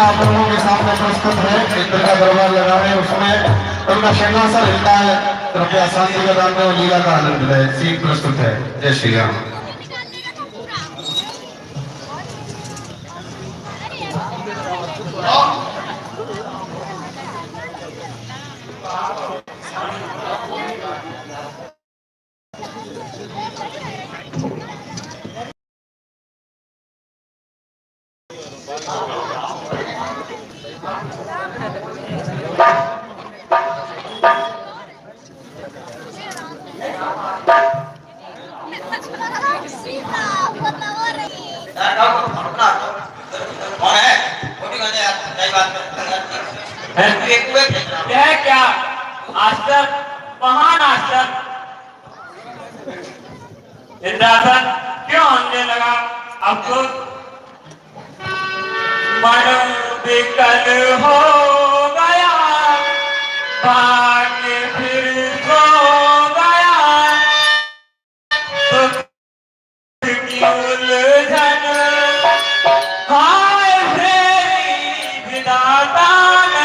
आप लोगों के सामने प्रस्तुत है इंद्र का दरबार लगा है, उसमें उनका सिंहासन हिलता है। कृपया शांति का दान में लीला का आनंद ले। सीट प्रस्तुत है। जय श्री राम। यह क्या आश्चर्य, महान आश्चर्य। इंद्रासन क्यों होने लगा? अब तो मन विकल हो गया, भाग्य फिर सो गया, सुख की उलझन हाय फेरी विधाता ने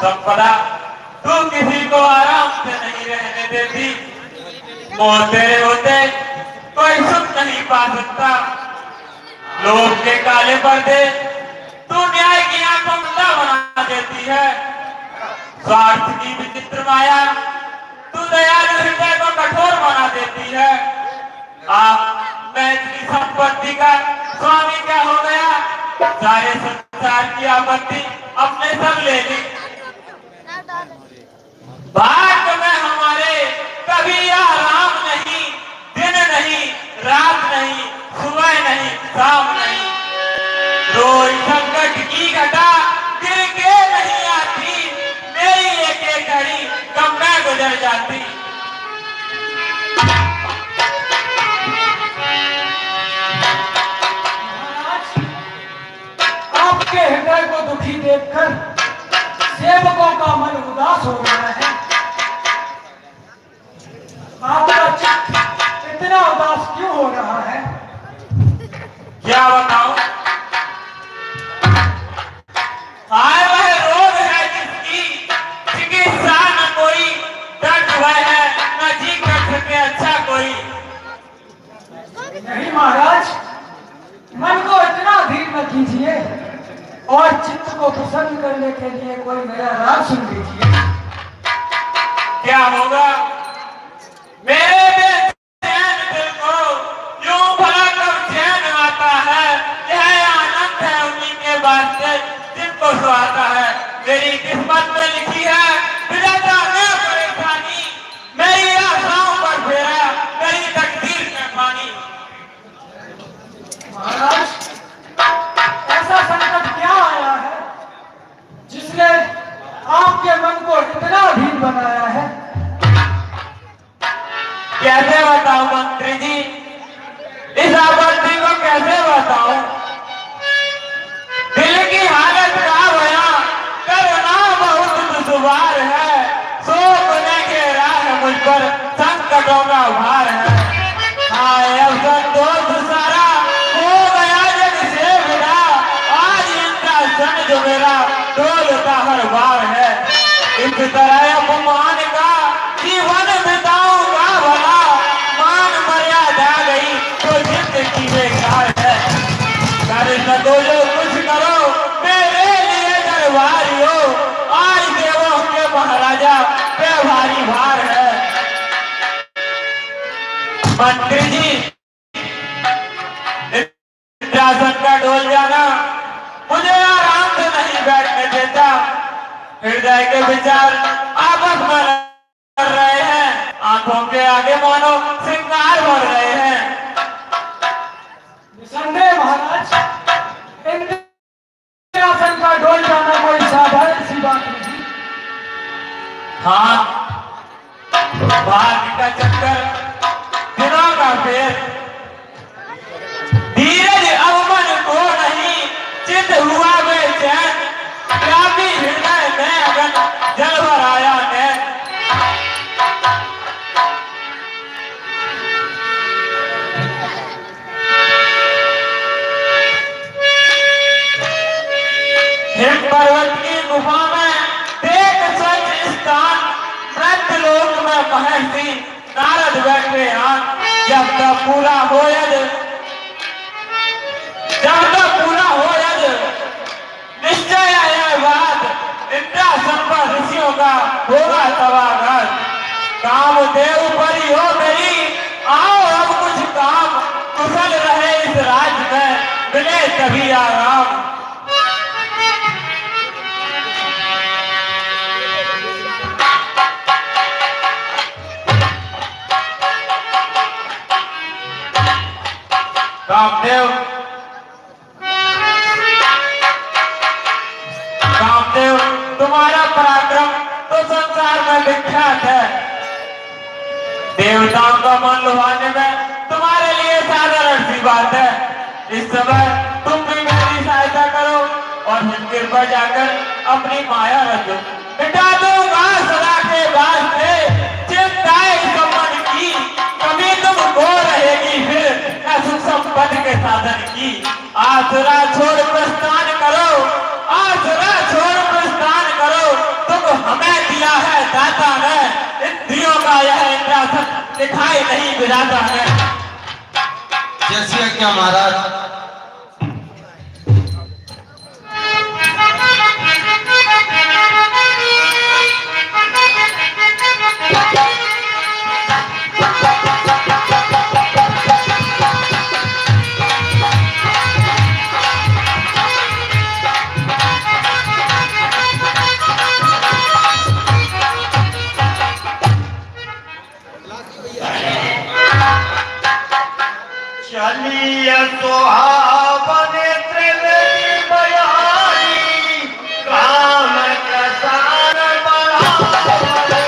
संपदा तू किसी को आराम से नहीं रहने देती, मौत तेरे होते कोई सुख नहीं पा सकता। लोग के काले पर्दे तू न्याय की आंखों में अंधा बना देती है। स्वार्थ की विचित्र माया तू दयालु हृदय को कठोर बना देती है। आप मैं इतनी संपत्ति का स्वामी क्या हो गया, सारे संसार की आपत्ति अपने सब ले ली। भाग्य में हमारे कभी आराम नहीं, दिन नहीं, रात नहीं, सुबह नहीं, शाम नहीं। रोज संकट की घटा गिर के नहीं आती, मेरी एक एक घड़ी कब में गुजर जाती। आपके हृदय को दुखी देखकर सेवकों का मन उदास हो रहा है। आपका चित्त इतना उदास क्यों हो रहा है? क्या बताऊं? हाय वह रोग है जिसकी चिकित्सा न कोई, दर्द वह है न जी कर सके अच्छा कोई। नहीं महाराज, मन को इतना अधीर न कीजिए और चित्त को प्रसन्न करने के लिए कोई मेरा राग सुन लीजिए। क्या होगा मेरे बेचैन दिल को यूं भला कब चैन आता है। यह आनंद है उन्हीं के वास्ते जिनको सुहाता है। मेरी किस्मत में लिखी है विधाता ने परेशानी, मेरी आशाओं पर फेरा मेरी तकदीर में पानी। महाराज, ऐसा संकट क्या आया है जिसने आपके बनाया है। कैसे बताऊं मंत्री जी, इस आपत्ति को कैसे बताऊं? दिल की हालत का बयां करना बहुत दुश्वार है। सोचने के राह मुझ पर संकटों का भार है। हाय अब संतोष सारा हो गया जग से विदा। आज इंद्रासन जो मेरा डोलता हर बार है। इस तरह अपमान का जीवन बिताऊंगा भला। मान मर्यादा गई तो जिंदगी बेकार है। कर सको जो कुछ करो मेरे लिए दरबारियो। आज देवों के महाराजा पे भारी भार है। मंत्री जी, इंद्रासन का डोल जाना मुझे आराम से नहीं बैठने देता। हृदय के विचार आपस में लड़ रहे हैं। आंखों के आगे मानो श्रृंगार बढ़ रहे हैं। निसंदेह महाराज, इंद्रासन का डोल जाना कोई साधारण सी बात नहीं। हाँ, भाग्य का चक्कर, दिनों का फेर, धीरज अब मन को नहीं, चित हुआ बेचैन। व्यापी हृदय में अगन जल भर आया नैन। हिम पर्वत की गुफा में देख स्वच्छ स्थान। मृत्यु लोक में महर्षि नारद बैठे आन। जब तक पूरा हो निश्चय यह बात इंद्रासन पर ऋषियों का होगा तबाघात। कामदेव परी हो मेरी आओ अब कुछ काम। कुशल रहे इस राज्य में मिले तभी आराम। कामदेव, तुम्हारा पराक्रम तो संसार में विख्यात है। देवताओं का मन लुभाने में तुम्हारे लिए साधारण सी बात है। इस समय तुम भी मेरी सहायता करो और मंदिर पर जाकर अपनी माया रचो। मिटा दूंगा सदा के वास्ते चिंताएं इस मन की। कभी तुमको रहेगी फिर सुख संपत्ति के साधन की। आसरा छोड़ प्रस्थान करो, आसरा छोड़ प्रस्थान करो। तुम हमें दिया है दाता ने, इंद्रियों का यह इंद्रासन दिखाई नहीं विधाता है। जैसी आज्ञा महाराज। चलिए सुहावने त्रिवेणी बयानी। काम प्रसार बढ़ावे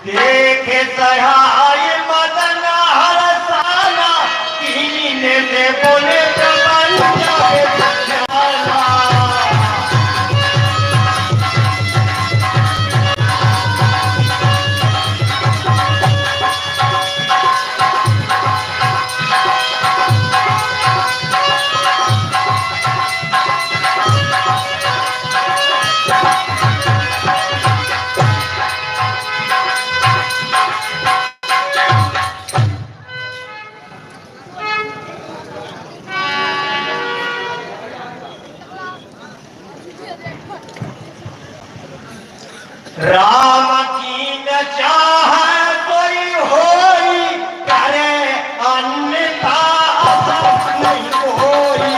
देखे सहाय मदन हर साल ने बोले प्रबंध जाना। राम की न चाह कोई होई करे अन्यथा असत नहीं होई।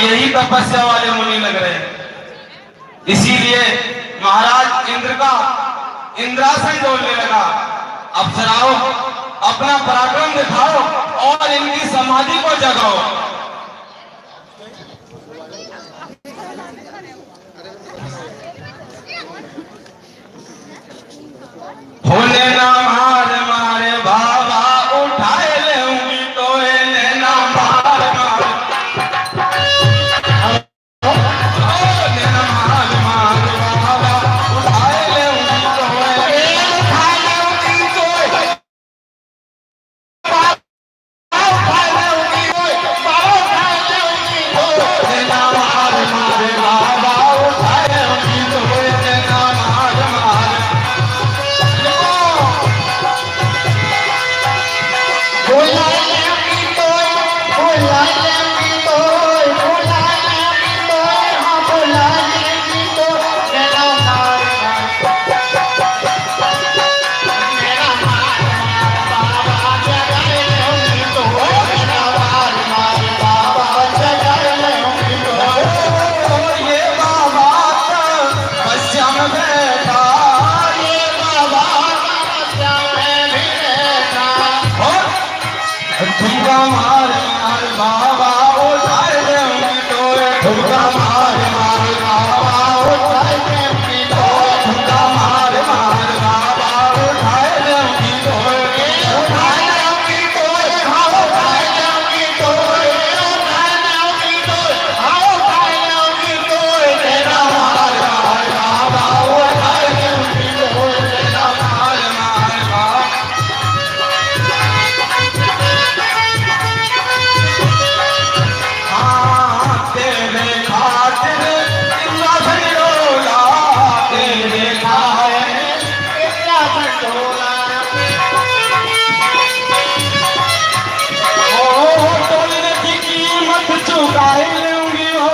यही तपस्या वाले मुनि लग रहे हैं। इसीलिए महाराज इंद्र का इंद्रासन डोलने लगा। अप्सराओं अपना पराक्रम दिखाओ और इनकी समाधि को जगाओ। होने ना मार मारे बाबा उठाए लेंगी तो इन्हें ना मार मार। होने ना मार मार बाबा उठाए लेंगी तो इन्हें उठाए लेंगी तो उठाए लेंगी तो होने ना मार मार बाबा उठाए लेंगी तो इन्हें ना मार मार। ठुमका मार मार बाबा उठाए लेंगी तो ठुमका मार मार बाबा उठाए लेंगी तो ठुमका मार मार बाबा उठाए लेंगी तो उठाए लेंगी तो उठाए लेंगी तो उठाए लेंगी तो उठाए लेंगी तो तेरा मार मार बाबा उठाए लेंगी तो तेरा मार मार बाबा। चुकाई लेंगी हो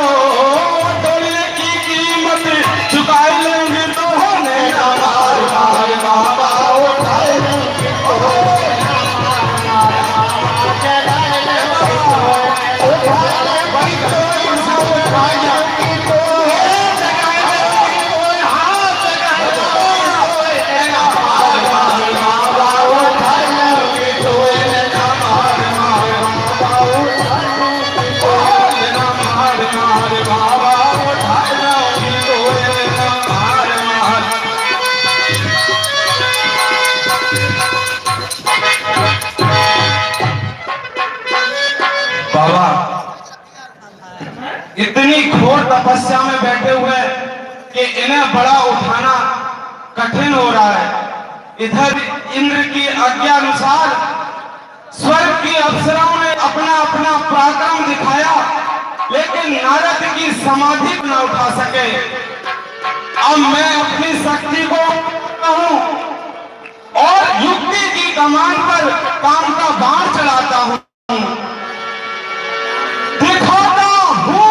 तोड़ने की कीमत चुकाई लेंगी तो होने ना मार मार बाबा उठाए लेंगी तो बाबा इतनी घोर तपस्या में बैठे हुए कि इन्हें बड़ा उठाना कठिन हो रहा है। इधर इंद्र की आज्ञा अनुसार स्वर्ग की अप्सराओं ने अपना अपना पराक्रम दिखाया, लेकिन नारद की समाधि न उठा सके। अब मैं अपनी शक्ति को कहूं और युक्ति की कमान पर काम का बाण चलाता हूं। दिखाता हूं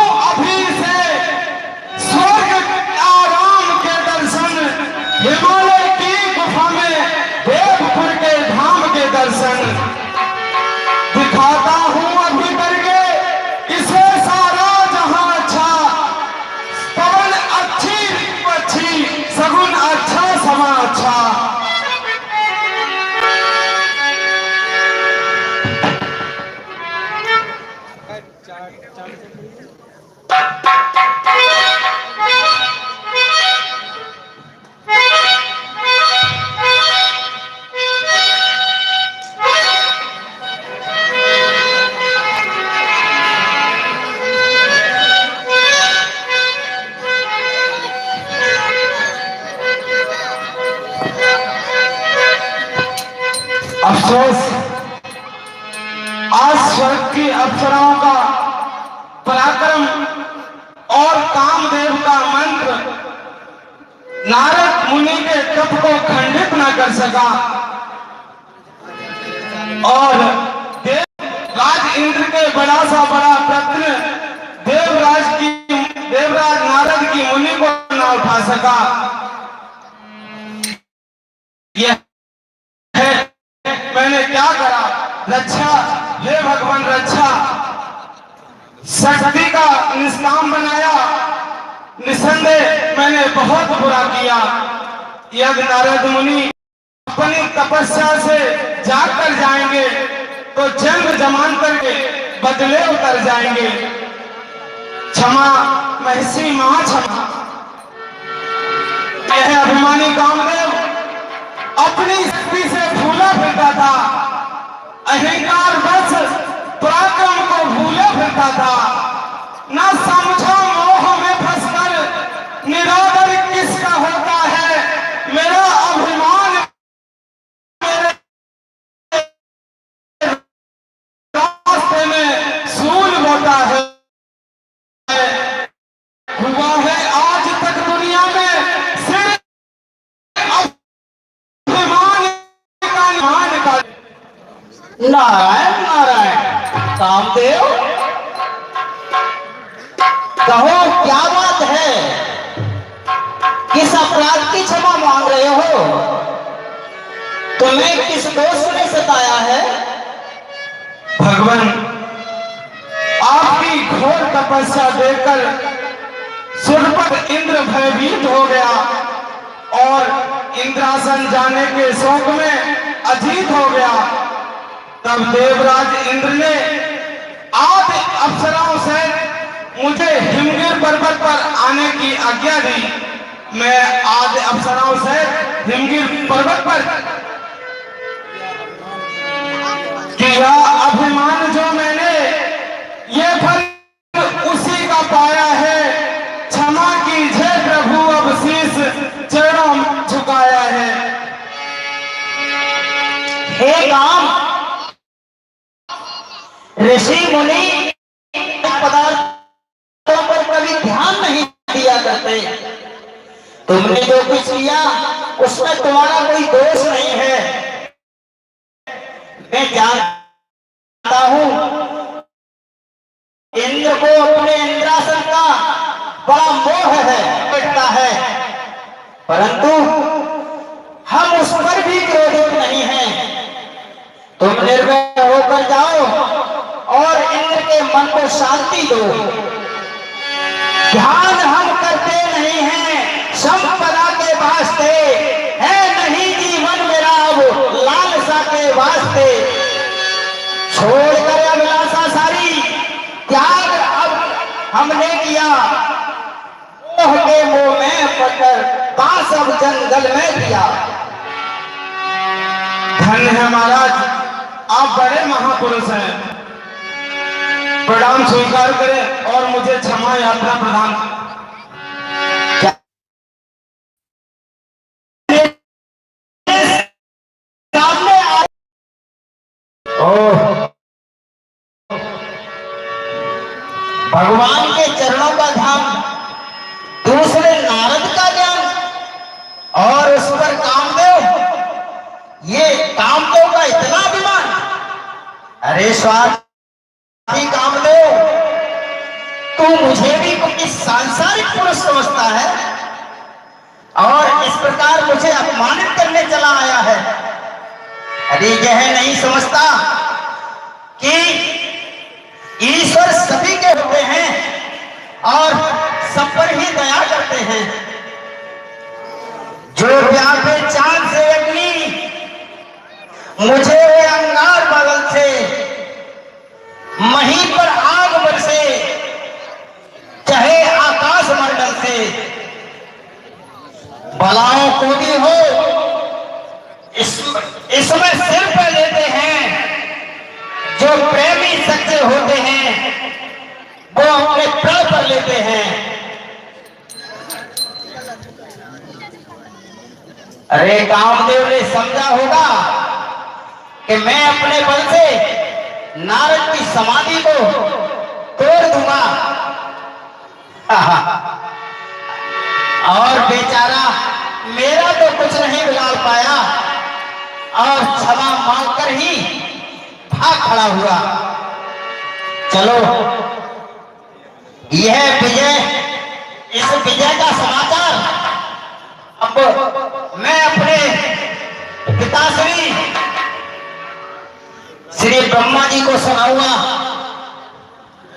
आज स्वर्ग की अप्सराओं का पराक्रम और कामदेव का मंत्र नारद मुनि के तप को खंडित न कर सका और देवराज इंद्र के बड़ा सा बड़ा प्रश्न देवराज नारद की मुनि को न उठा सका। यह है मैंने क्या करा, रक्षा हे भगवान रक्षा। शक्ति का निष्काम बनाया, निसंदेह मैंने बहुत बुरा किया। यदि नारद मुनि अपनी तपस्या से जाग कर जाएंगे तो जन्म जमांतर के बदले उतर जाएंगे। क्षमा महसी महा क्षमा। यह अभिमानी कामदेव अपनी शक्ति से फूला फिरता था, अहंकार बस पराक्रम को भूले फिरता था। न समझा मोह में फंसकर निरादर किसका होता है। मेरा अभिमान मेरे रास्ते में सूल बोता है। हुआ है आज तक दुनिया में सिर्फ अभिमान का। नारायण नारायण। कामदेव कहो क्या बात है, किस अपराध की क्षमा मांग रहे हो? तुम्हें किस दोष ने सताया है? भगवान आपकी घोर तपस्या देखकर सुरपत इंद्र भयभीत हो गया और इंद्रासन जाने के शौक में अजीत हो गया। तब देवराज इंद्र ने आदि अप्सराओं से मुझे हिमगिर पर्वत पर आने की आज्ञा दी। मैं आदि अप्सराओं से हिमगिर पर्वत पर किया। अभिमान जो मैंने ये फल उसी का पाया है। क्षमा कीजिए प्रभु अब शीश चरणों झुकाया है। हे काम, ऋषि मुनि पदार्थों पर कभी ध्यान नहीं दिया करते। तुमने जो कुछ किया उसमें तुम्हारा कोई दोष नहीं है। मैं जानता हूं इंद्र को अपने इंद्रासन का बड़ा मोह है, परंतु हम उस पर भी क्रोधित नहीं हैं। तुम निर्भय होकर जाओ और इंद्र के मन को शांति दो। ध्यान हम करते नहीं हैं संपदा के वास्ते, है नहीं जीवन मेरा अब लालसा के वास्ते। छोड़कर अभिलाषा सारी त्याग अब हमने किया। मोह के मुंह में पकड़ पास अब जंगल में दिया। धन्य है महाराज, आप बड़े महापुरुष हैं। प्रणाम स्वीकार करें और मुझे क्षमा यात्रा प्रदान। भगवान के चरणों का ध्यान, दूसरे नारद का ज्ञान और उस पर कामदेव। ये कामदेव का इतना अभिमान। अरे स्वार्थी कामदेव, तू मुझे भी कोई सांसारिक पुरुष समझता है और इस प्रकार मुझे अपमानित करने चला आया है। अरे यह नहीं समझता कि ईश्वर सभी के होते हैं और सब पर ही दया करते हैं। जो प्यार में चांद से अग्नि, मुझे अंगार बगल से, मही पर आग बरसे, चाहे आकाश मंडल से। बलाओं को भी हो इसमें सिर पे लेते हैं। जो प्रेमी सच्चे होते हैं वो अपने प्राण पर लेते हैं। अरे कामदेव ने समझा होगा कि मैं अपने बल से नारद की समाधि को तोड़ दूंगा। और बेचारा मेरा तो कुछ नहीं बिगाड़ पाया और क्षमा मांगकर ही भाग खड़ा हुआ। चलो, यह विजय, इस विजय का समाचार अब मैं अपने पिताश्री श्री ब्रह्मा जी को सुनाऊंगा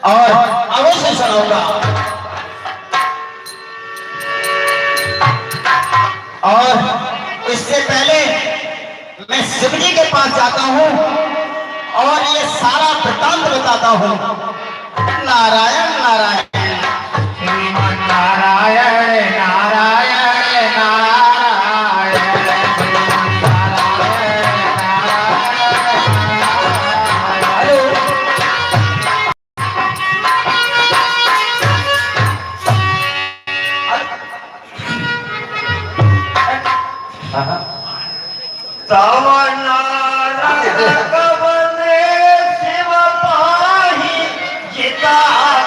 और अवश्य सुनाऊंगा। और इससे पहले मैं शिव जी के पास जाता हूं और ये सारा वृत्तांत बताता हूं। नारायण नारायण श्रीमन नारायण नारायण नारायण हेलो, तव नारद कवने शिव पाहि जिता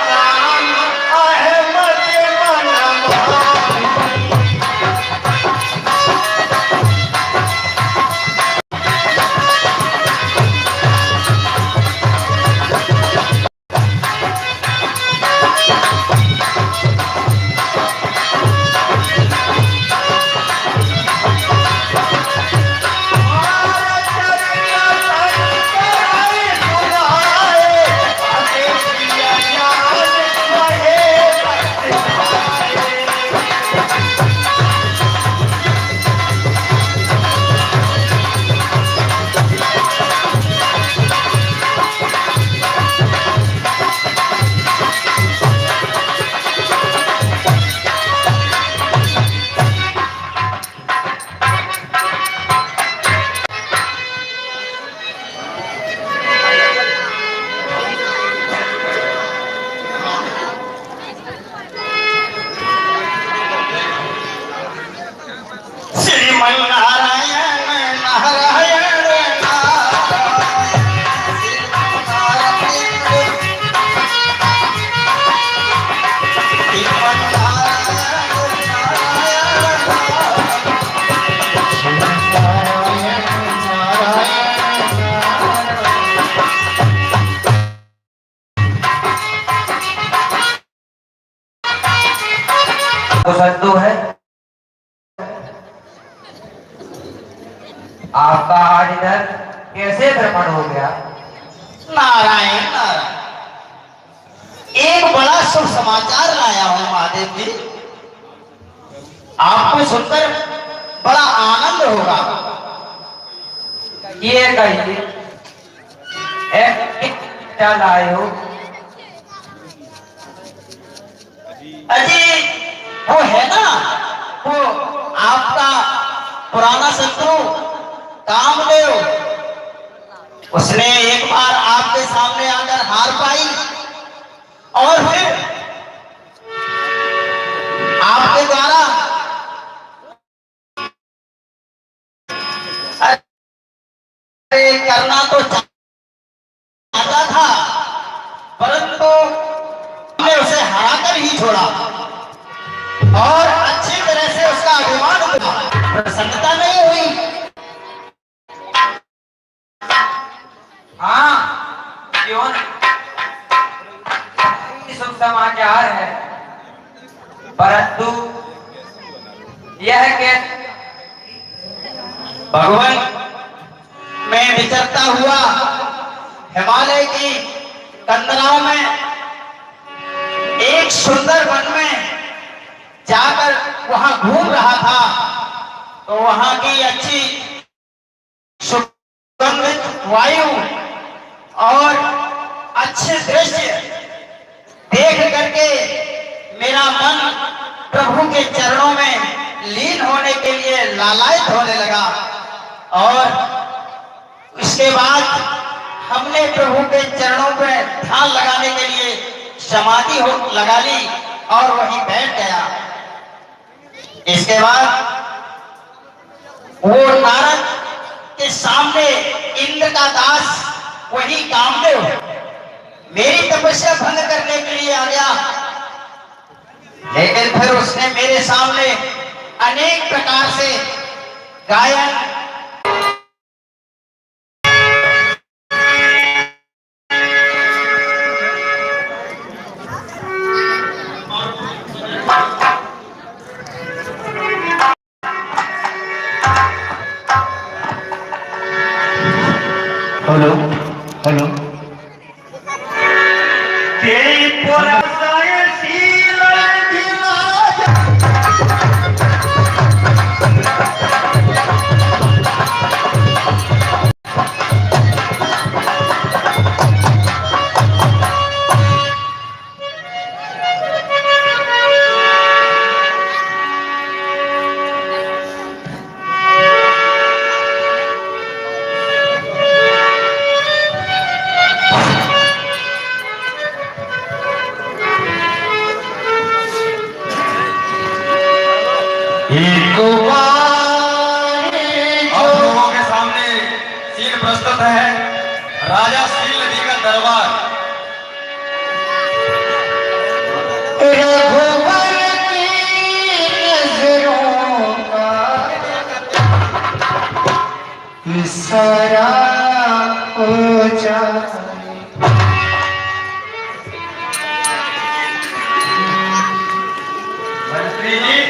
काम अहमद मन माहि। श्रीमन नारायण नारायण तो संतु है आपका हार्ट इधर कैसे भ्रमण हो गया? नारायण नारायण, एक बड़ा शुभ समाचार लाया हूं महादेव जी। आपको सुनकर बड़ा आनंद होगा। ये कहिए क्या लाए हो? अजी वो है ना, वो आपका पुराना शत्रु कामदेव, उसने एक बार आपके सामने आकर हार पाई और फिर आपके द्वारा करना तो चाहता था, परंतु हमने उसे हराकर ही छोड़ा और अच्छी तरह से उसका अभिमान हुआ, प्रसन्नता नहीं हुई। हाँ, क्यों नहीं? शुभ समाचार है, परंतु यह के भगवान, मैं विचरता हुआ हिमालय की कंदराओं में एक सुंदर वन में जाकर वहां घूम रहा था, तो वहां की अच्छी सुगंधित वायु और अच्छे दृश्य देख करके मेरा मन प्रभु के चरणों में लीन होने के लिए लालायित होने लगा। और इसके बाद हमने प्रभु के चरणों पर ध्यान लगाने के लिए समाधि लगा ली और वहीं बैठ गया। इसके बाद वो नारद के सामने इंद्र का दास वही कामदेव मेरी तपस्या भंग करने के लिए आ गया, लेकिन फिर उसने मेरे सामने अनेक प्रकार से गायन हेलो हेलो तेरी आप लोगों के सामने सीन प्रस्तुत है राजा शील नदी का दरबार। रघुवर की नजरों का इशारा हो जाए। मंत्री जी,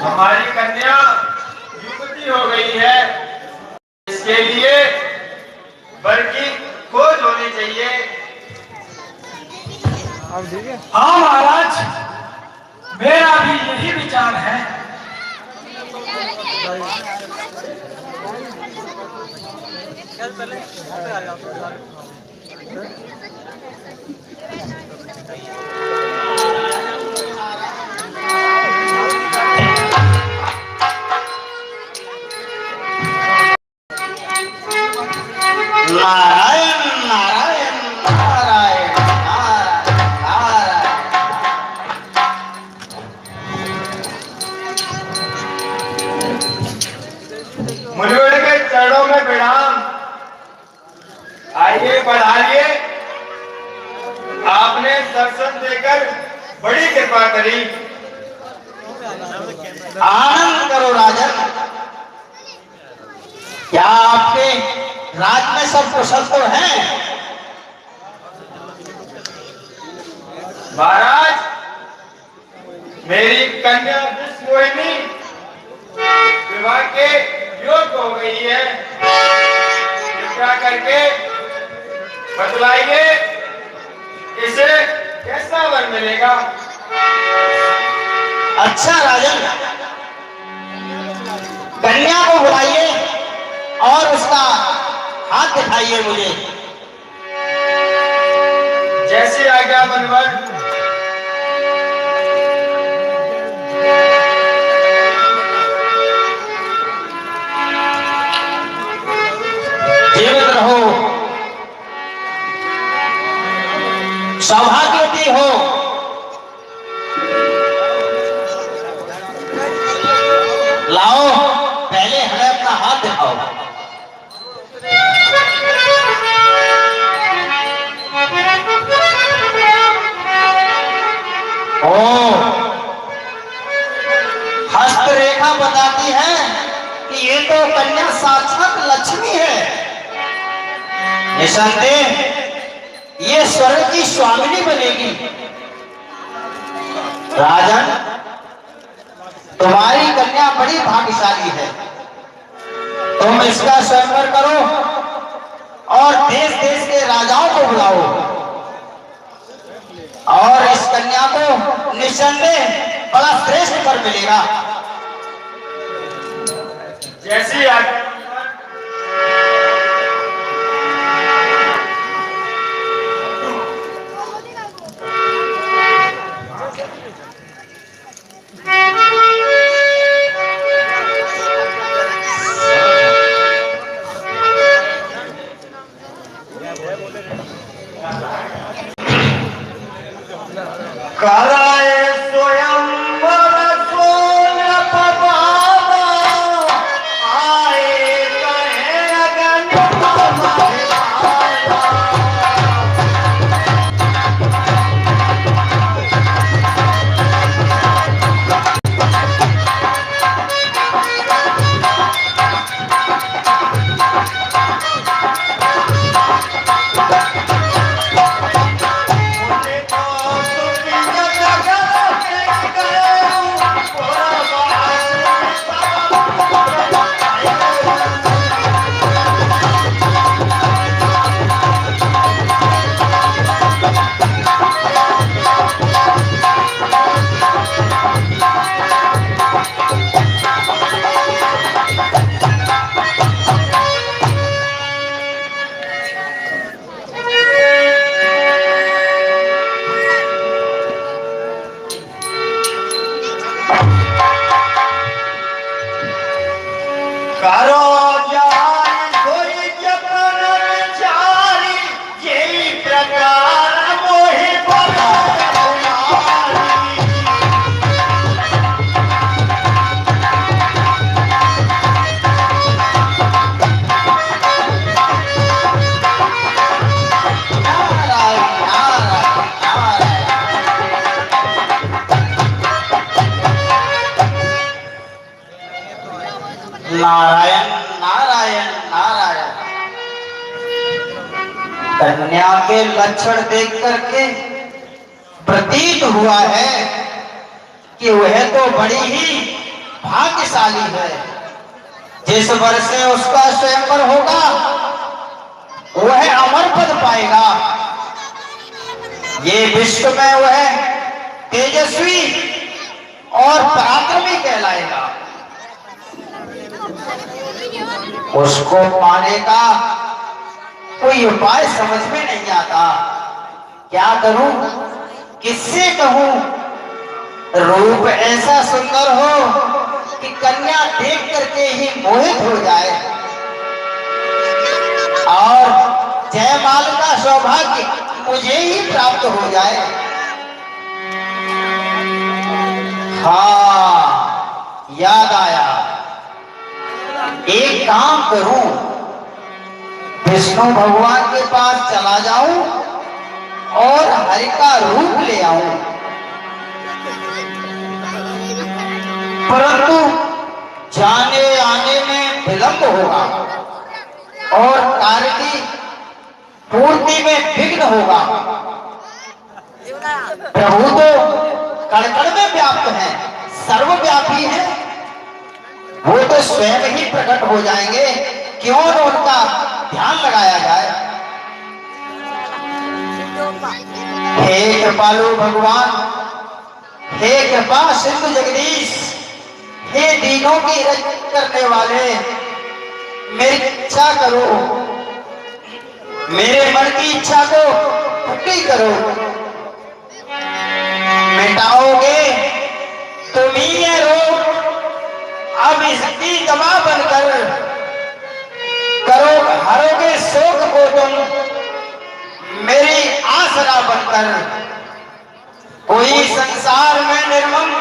हमारी कन्या युवती हो गई है, इसके लिए वर की खोज होनी चाहिए। हाँ महाराज, मेरा भी यही विचार है। नारायण नारायण नारायण नारायण मुनिवर के चरणों में प्रणाम। आइए बढ़ाइए, आपने दर्शन देकर बड़ी कृपा करी। आनंद करो राजन। क्या आपके राज में सब कुशल तो हैं? महाराज, मेरी कन्या विश्वमोहिनी विवाह के योग्य हो गई है। कृपया करके बतलाइए, इसे कैसा वर मिलेगा? अच्छा राजन, कन्या को बुलाइए और उसका हाथ दिखाइए मुझे। जैसी आज्ञा मुनिवर। जीवित रहो, सौभाग्यवती हो। लाओ, पहले हमें अपना हाथ दिखाओ। ओ, हस्तरेखा बताती है कि ये तो कन्या साक्षात लक्ष्मी है। निसंदेह ये स्वर्ग की स्वामिनी बनेगी। राजन, तुम्हारी कन्या बड़ी भाग्यशाली है। तुम इसका स्वयंवर करो और देश देश के राजाओं को बुलाओ और इस कन्या को निसंदेह बड़ा श्रेष्ठ वर मिलेगा। जैसी आज्ञा। कराए स्वयं आए कहे अगन कन्या के लक्षण देख करके प्रतीत हुआ है कि वह तो बड़ी ही भाग्यशाली है। जिस वर्ष से उसका स्वयंवर होगा वह अमर पद पाएगा। ये विश्व में वह तेजस्वी और पराक्रमी कहलाएगा। उसको पाने का कोई उपाय समझ में नहीं आता। क्या करूं, किससे कहूं? रूप ऐसा सुंदर हो कि कन्या देख करके ही मोहित हो जाए और जयमाल का सौभाग्य मुझे ही प्राप्त हो जाए। हाँ, याद आया, एक काम करूं, विष्णु भगवान के पास चला जाऊं और हरि का रूप ले आऊं। परंतु जाने आने में विलंब होगा और कार्य की पूर्ति में विघ्न होगा। प्रभु तो कण-कण में व्याप्त है, सर्वव्यापी है। वो तो स्वयं ही प्रकट हो जाएंगे, क्यों न उनका ध्यान लगाया जाए। हे कृपालु भगवान, हे कृपा सिंधु जगदीश, हे दीनों की रक्षा करने वाले, मेरी इच्छा करो, मेरे मन की इच्छा को पूरी करो। मिटाओगे तुम ही ये रोग, अब इसकी दवा बनकर करो, हरोगे शोक को तुम मेरी आसरा बनकर। कोई संसार में निर्मम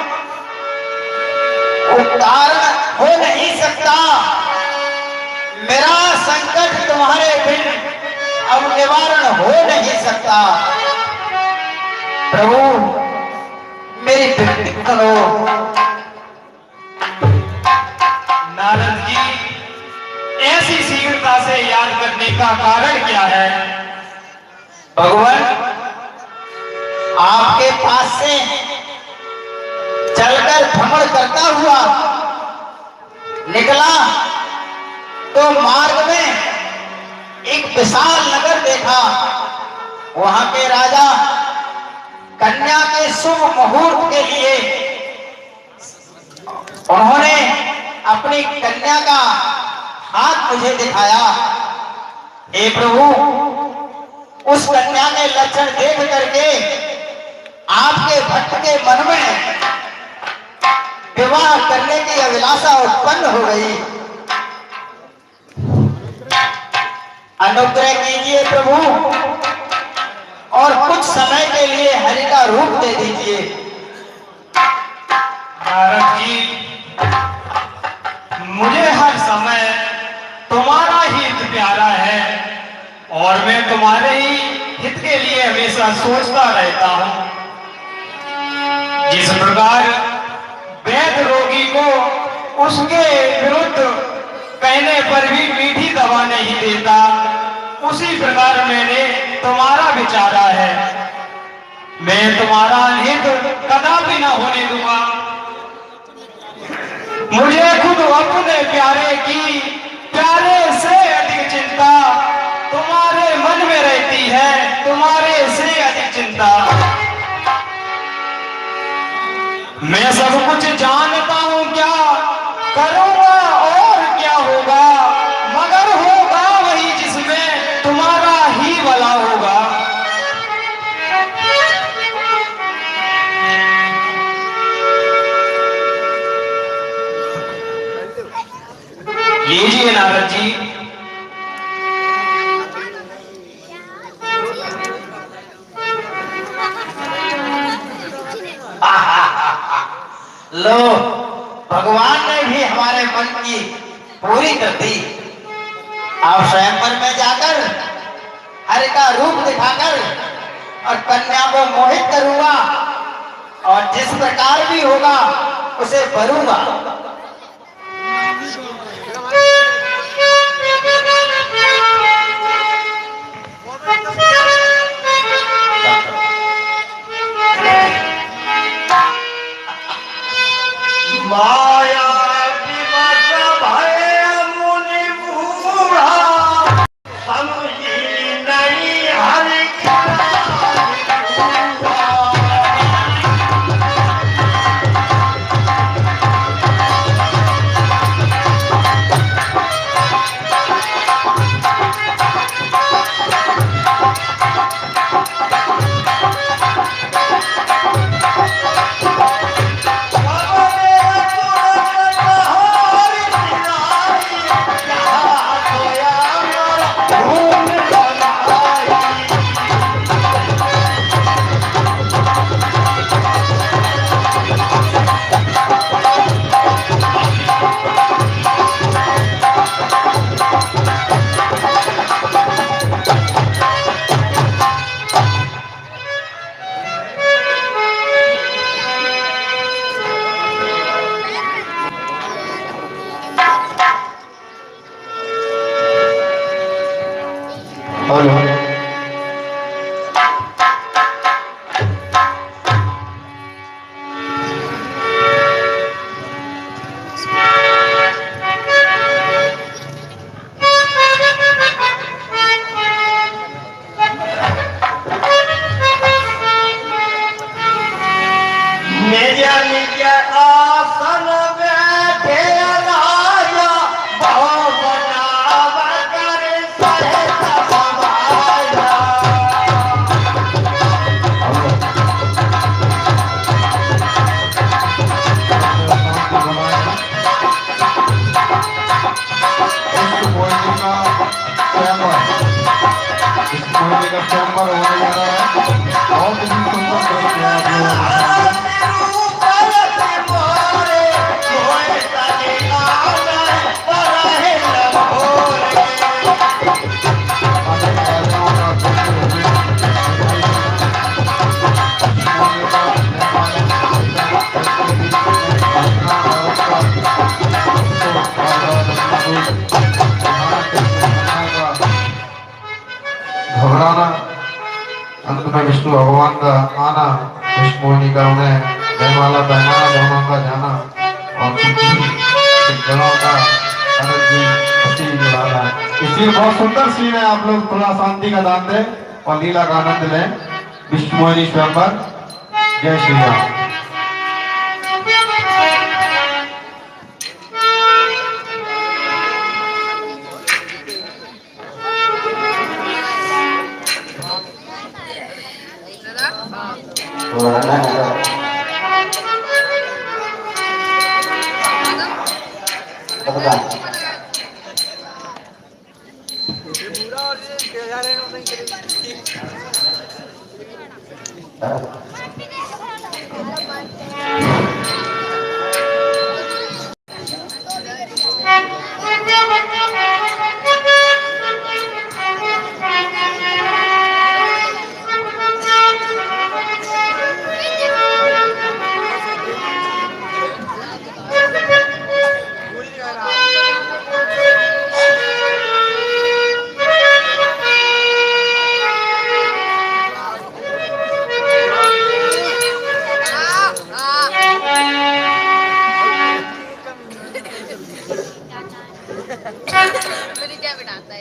उपकार हो नहीं सकता। मेरा संकट तुम्हारे बिन अब निवारण हो नहीं सकता। प्रभु मेरी विनती करो। नारद जी, ऐसी शीघ्रता से याद करने का कारण क्या है? भगवान, आपके पास से चलकर भ्रमण करता हुआ निकला तो मार्ग में एक विशाल नगर देखा। वहां के राजा कन्या के शुभ मुहूर्त के लिए उन्होंने अपनी कन्या का हाथ मुझे दिखाया। हे प्रभु, उस कन्या के लक्षण देख करके आपके भक्त के मन में विवाह करने की अभिलाषा उत्पन्न हो गई। अनुग्रह कीजिए प्रभु और कुछ समय के लिए हरि का रूप दे दीजिए। नारद जी, मुझे हर समय तुम्हारा ही हित प्यारा है और मैं तुम्हारे ही हित के लिए हमेशा सोचता रहता हूं। जिस प्रकार वैद रोगी को उसके विरुद्ध कहने पर भी मीठी दवा नहीं देता, उसी प्रकार मैंने तुम्हारा विचारा है। मैं तुम्हारा हित कदापि न होने दूंगा। मुझे खुद अपने प्यारे की प्यारे से अधिक चिंता तुम्हारे मन में रहती है, तुम्हारे से अधिक चिंता। मैं सब कुछ जानता हूं, क्या करूंगा और क्या होगा, मगर होगा वही जिसमें तुम्हारा ही भला होगा। लीजिए नारद जी, लो, भगवान ने भी हमारे मन की पूरी कर दी। अब स्वयंवर में जाकर हरि का रूप दिखाकर और कन्या को मोहित करूंगा और जिस प्रकार भी होगा उसे भरूंगा। का स्वयंवर होने जा रहा है। बहुत ही सुंदर दृश्य है आप लोगों के सामने। घबराना, अंत में विष्णु भगवान का आना, विष्णु मुनि का उन्हें जयमाला पहनाना, दोनों का जाना और सिद्धों का भरत जी खुशी दिलाना। इसी बहुत सुंदर सीन है। आप लोग थोड़ा शांति का दान दें और लीला का आनंद लें। विष्णु मुनि स्वयंवर। जय श्री राम। क्या बनाता है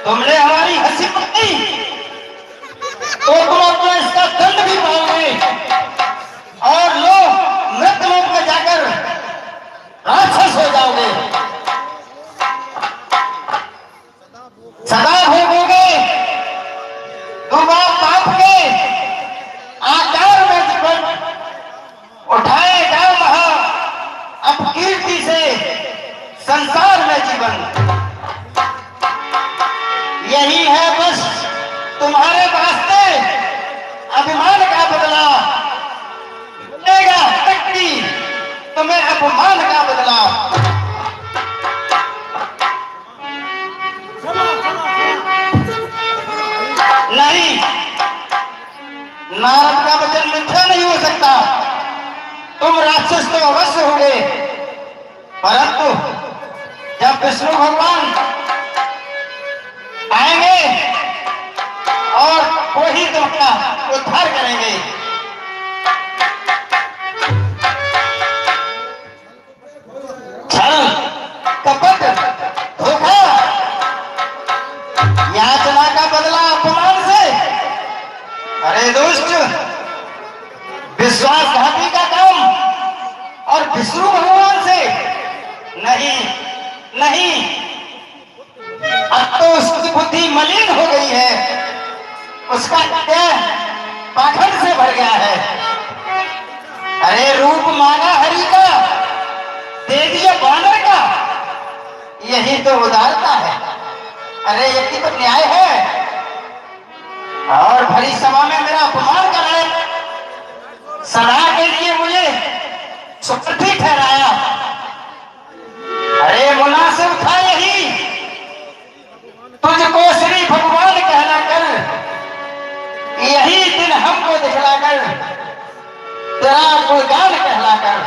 तुमने हमारी हंसी पकड़ी तो तुम अपना इसका दंड भी पाओगे और लोग मृत्यु लोक में जाकर राक्षस हो जाओगे, सदा भोगोगे। तुम पाप के आकार में जीवन उठाए जाओ महा अपकीर्ति से संसार में जीवन। यही है बस तुम्हारे वास्ते अभिमान का बदला मिलेगा, शक्ति तुम्हें अपमान का बदला। नहीं, नारद का वचन मिथ्या नहीं हो सकता। तुम राक्षस तो अवश्य होगे, परंतु जब विष्णु भगवान उद्धार करेंगे। छल, कपट, धोखा, याचना का बदला अपमान से। अरे दुष्ट, विश्वासघाती का काम और विष्णु भगवान से नहीं नहीं। अब तो उसकी बुद्धि मलिन हो गई है, उसका हृदय पाखंड से भर गया है। अरे रूप मांगा हरि का, दे दिया बानर का, यही तो उदारता है। अरे यही तो न्याय है। और भरी सभा में मेरा अपमान कराए, सदा के लिए मुझे सुप्रति ठहराया। अरे मुनासिब था यही तुझको श्री भगवान कहलाकर, यही दिन हमको दिखलाकर, तेरा गुणगान कहलाकर।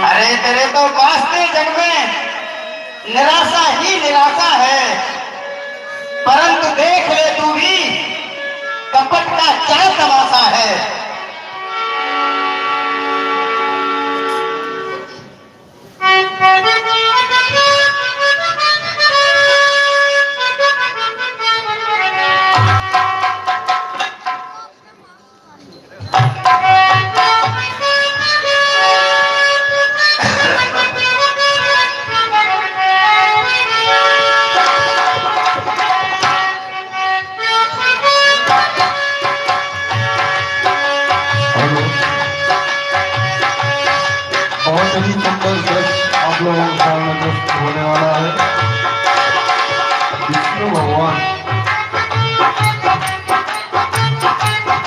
अरे तेरे तो वास्ते जग में निराशा ही निराशा है, परंतु देख ले तू भी कपट का क्या तमाशा है। बहुत ही सुंदर दृश्य आप लोगों के सामने दृश्य होने वाला है। विष्णु भगवान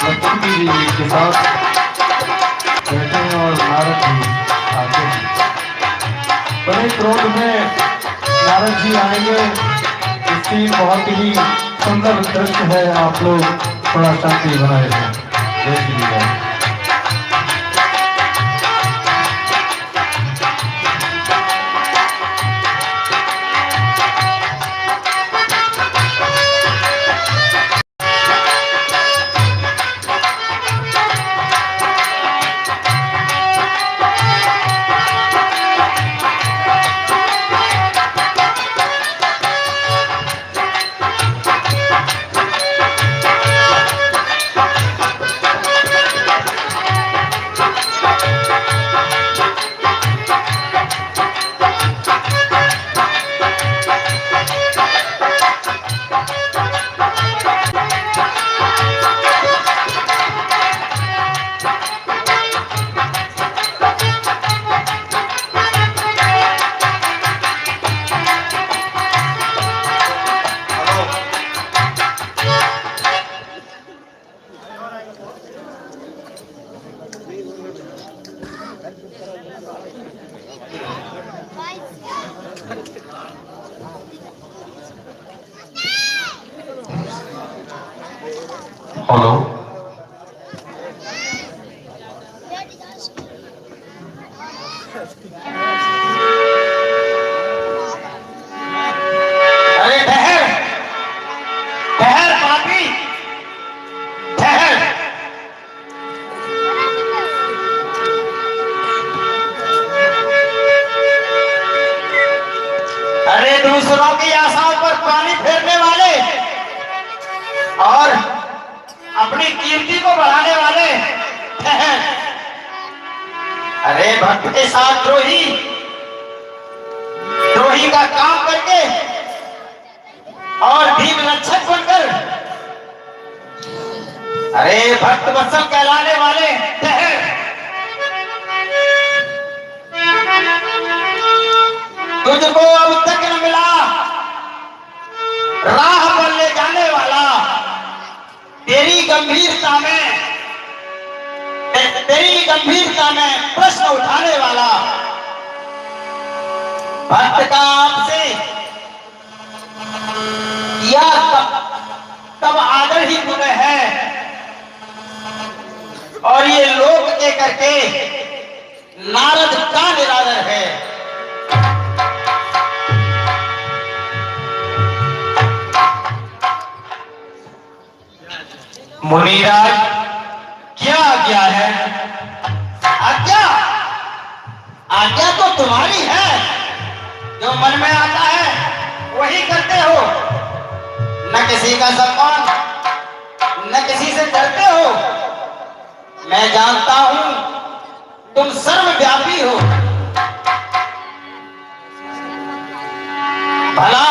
लक्ष्मी जी के साथ बैठे हैं और नारद जी आते हैं। बड़े क्रोध में नारद जी आएंगे। इसकी बहुत ही सुंदर दृश्य है। आप लोग थोड़ा शांति बनाए हैं। जय श्री राम। हेलो, अरे ठहर ठहर पापी, ठहर। अरे दूसरों की आशाओं पर पानी फेरने वाले और अपनी कीर्ति को बढ़ाने वाले, ठहर। अरे भक्त के साथ द्रोही, द्रोही का काम करके और भीम रक्षक बनकर, अरे भक्त वत्सल कहलाने वाले, ठहर। तुझको अब तक न मिला राह पर ले जाने वाला, तेरी गंभीरता में प्रश्न उठाने वाला। भक्त का आपसे किया तब आदर ही तुम्हें है, और ये लोक के करके नारद का निरादर है। मुनिराज क्या आज्ञा है? आज्ञा आज्ञा तो तुम्हारी है, जो मन में आता है वही करते हो, न किसी का सम्मान न किसी से डरते हो। मैं जानता हूं तुम सर्वव्यापी हो। भला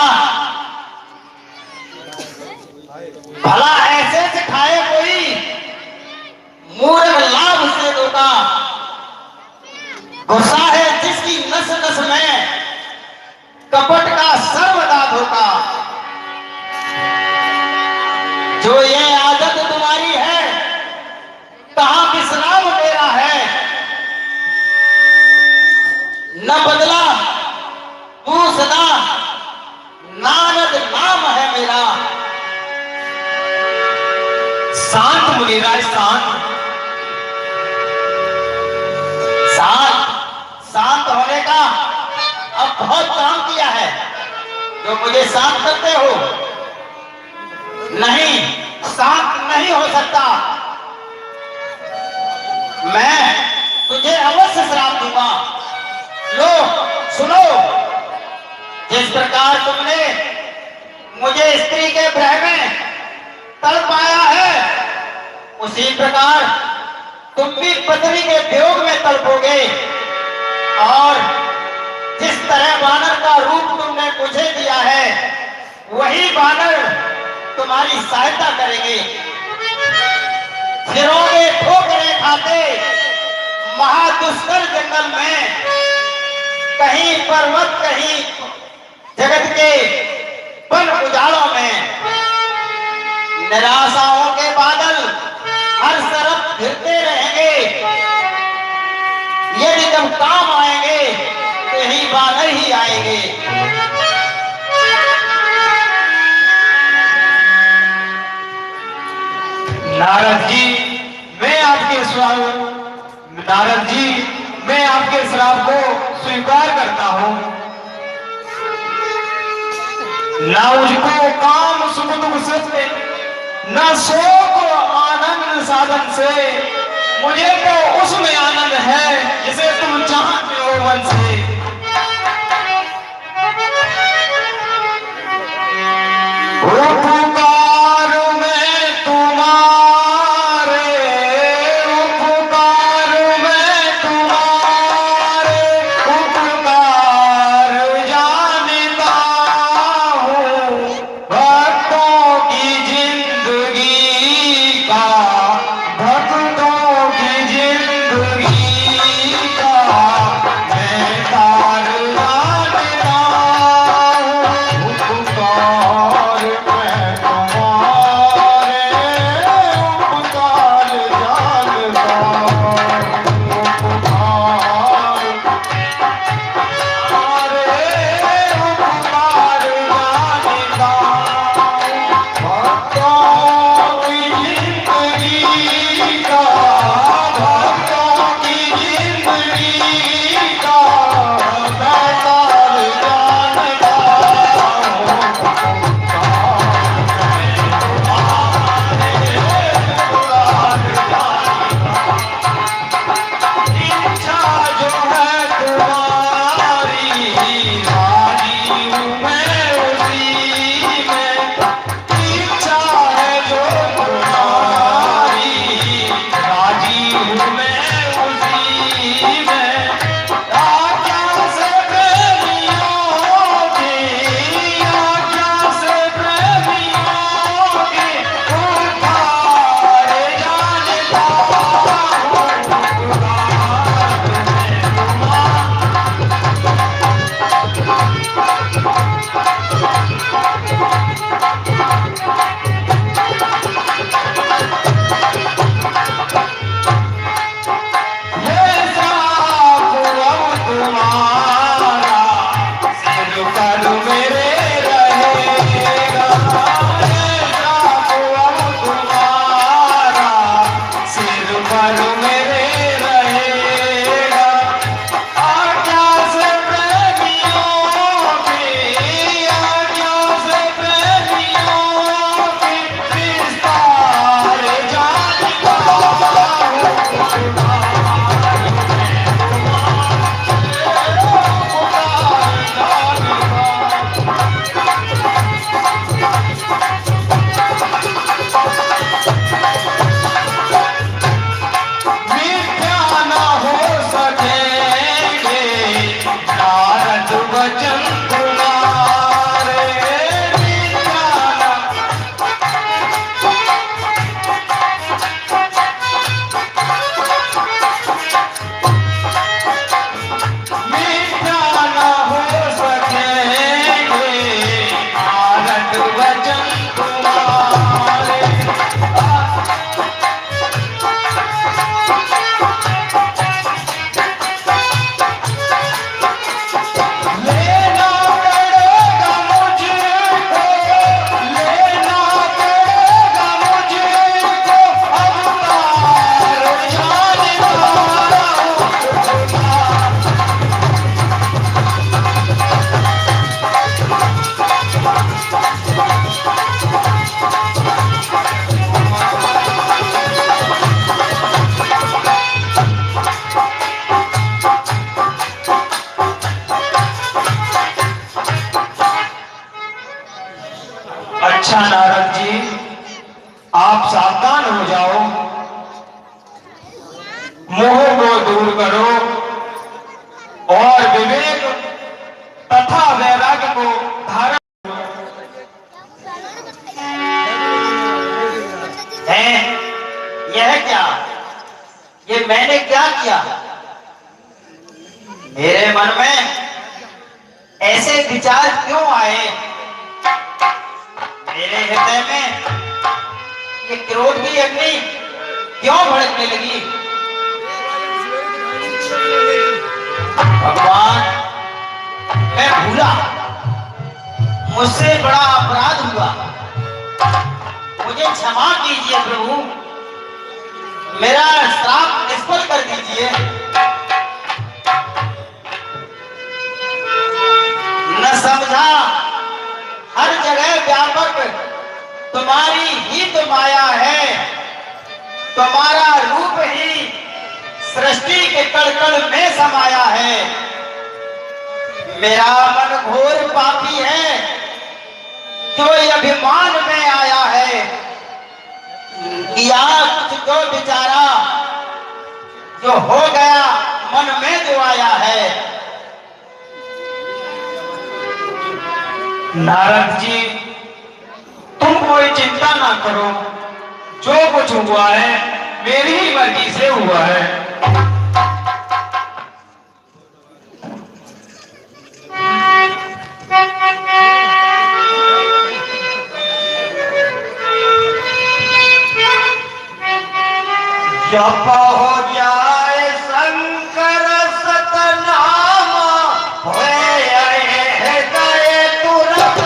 भला ऐसे सिखाए कोई मूर्ख लाभ से धोखा, गुस्सा है जिसकी नस नस में कपट का सर्वदा धोखा। जो ये आदत तुम्हारी है कहां विश्राम मेरा है, न बदला तू सदा नारद नाम है मेरा। शांत मुनिराज शांत। शांत होने का अब बहुत काम किया है, जो मुझे शांत करते हो। नहीं, शांत नहीं हो सकता। मैं तुझे अवश्य श्राप दूंगा। लो सुनो, जिस प्रकार तुमने मुझे स्त्री के भ्रह में तड़पाया है, उसी प्रकार तुम भी पत्नी के वियोग में तड़पोगे। और जिस तरह वानर का रूप तुमने मुझे दिया है, वही वानर तुम्हारी सहायता करेंगे। फिरोगे ठोकरें खाते महादुष्कर जंगल में, कहीं पर्वत कहीं जगत के वन उजाड़ों में। निराशाओं के बादल हर तरफ घिरते रहेंगे। यदि जब काम आएंगे तो यही वानर ही आएंगे। नारद जी मैं आपके श्राप को स्वीकार करता हूं। ना मुझको काम सुख दुख से, न शोक आनंद साधन से, मुझे तो उसमें आनंद है जिसे तुम चाहते हो मन से। उपकार में तुम्हारे, उपकार में तुम्हारे, उपकार जानता हूँ। भक्तों की जिंदगी का, भक्तों की जिंदगी का मैं अच्छा नारद जी, आप सावधान हो जाओ, मोह को दूर करो और विवेक तथा वैराग्य को धारण है। यह क्या, ये मैंने क्या किया? मेरे मन में ऐसे विचार क्यों आए? मेरे हृदय में ये क्रोध की अग्नि क्यों भड़कने लगी? भगवान, मैं भूला, मुझसे बड़ा अपराध हुआ, मुझे क्षमा कीजिए प्रभु, मेरा श्राप निष्फल कर दीजिए। न समझा, हर जगह व्यापक तुम्हारी ही तो माया है, तुम्हारा रूप ही सृष्टि के कण में समाया है। मेरा मन घोर पापी है, जो अभिमान में आया है, किया कुछ तो बिचारा, जो हो गया मन में जो आया है। नारद जी, तुम कोई चिंता ना करो, जो कुछ हुआ है मेरी ही मर्जी से हुआ है। जप हो जाए शंकर सतनाम, होए हृदय तुरंत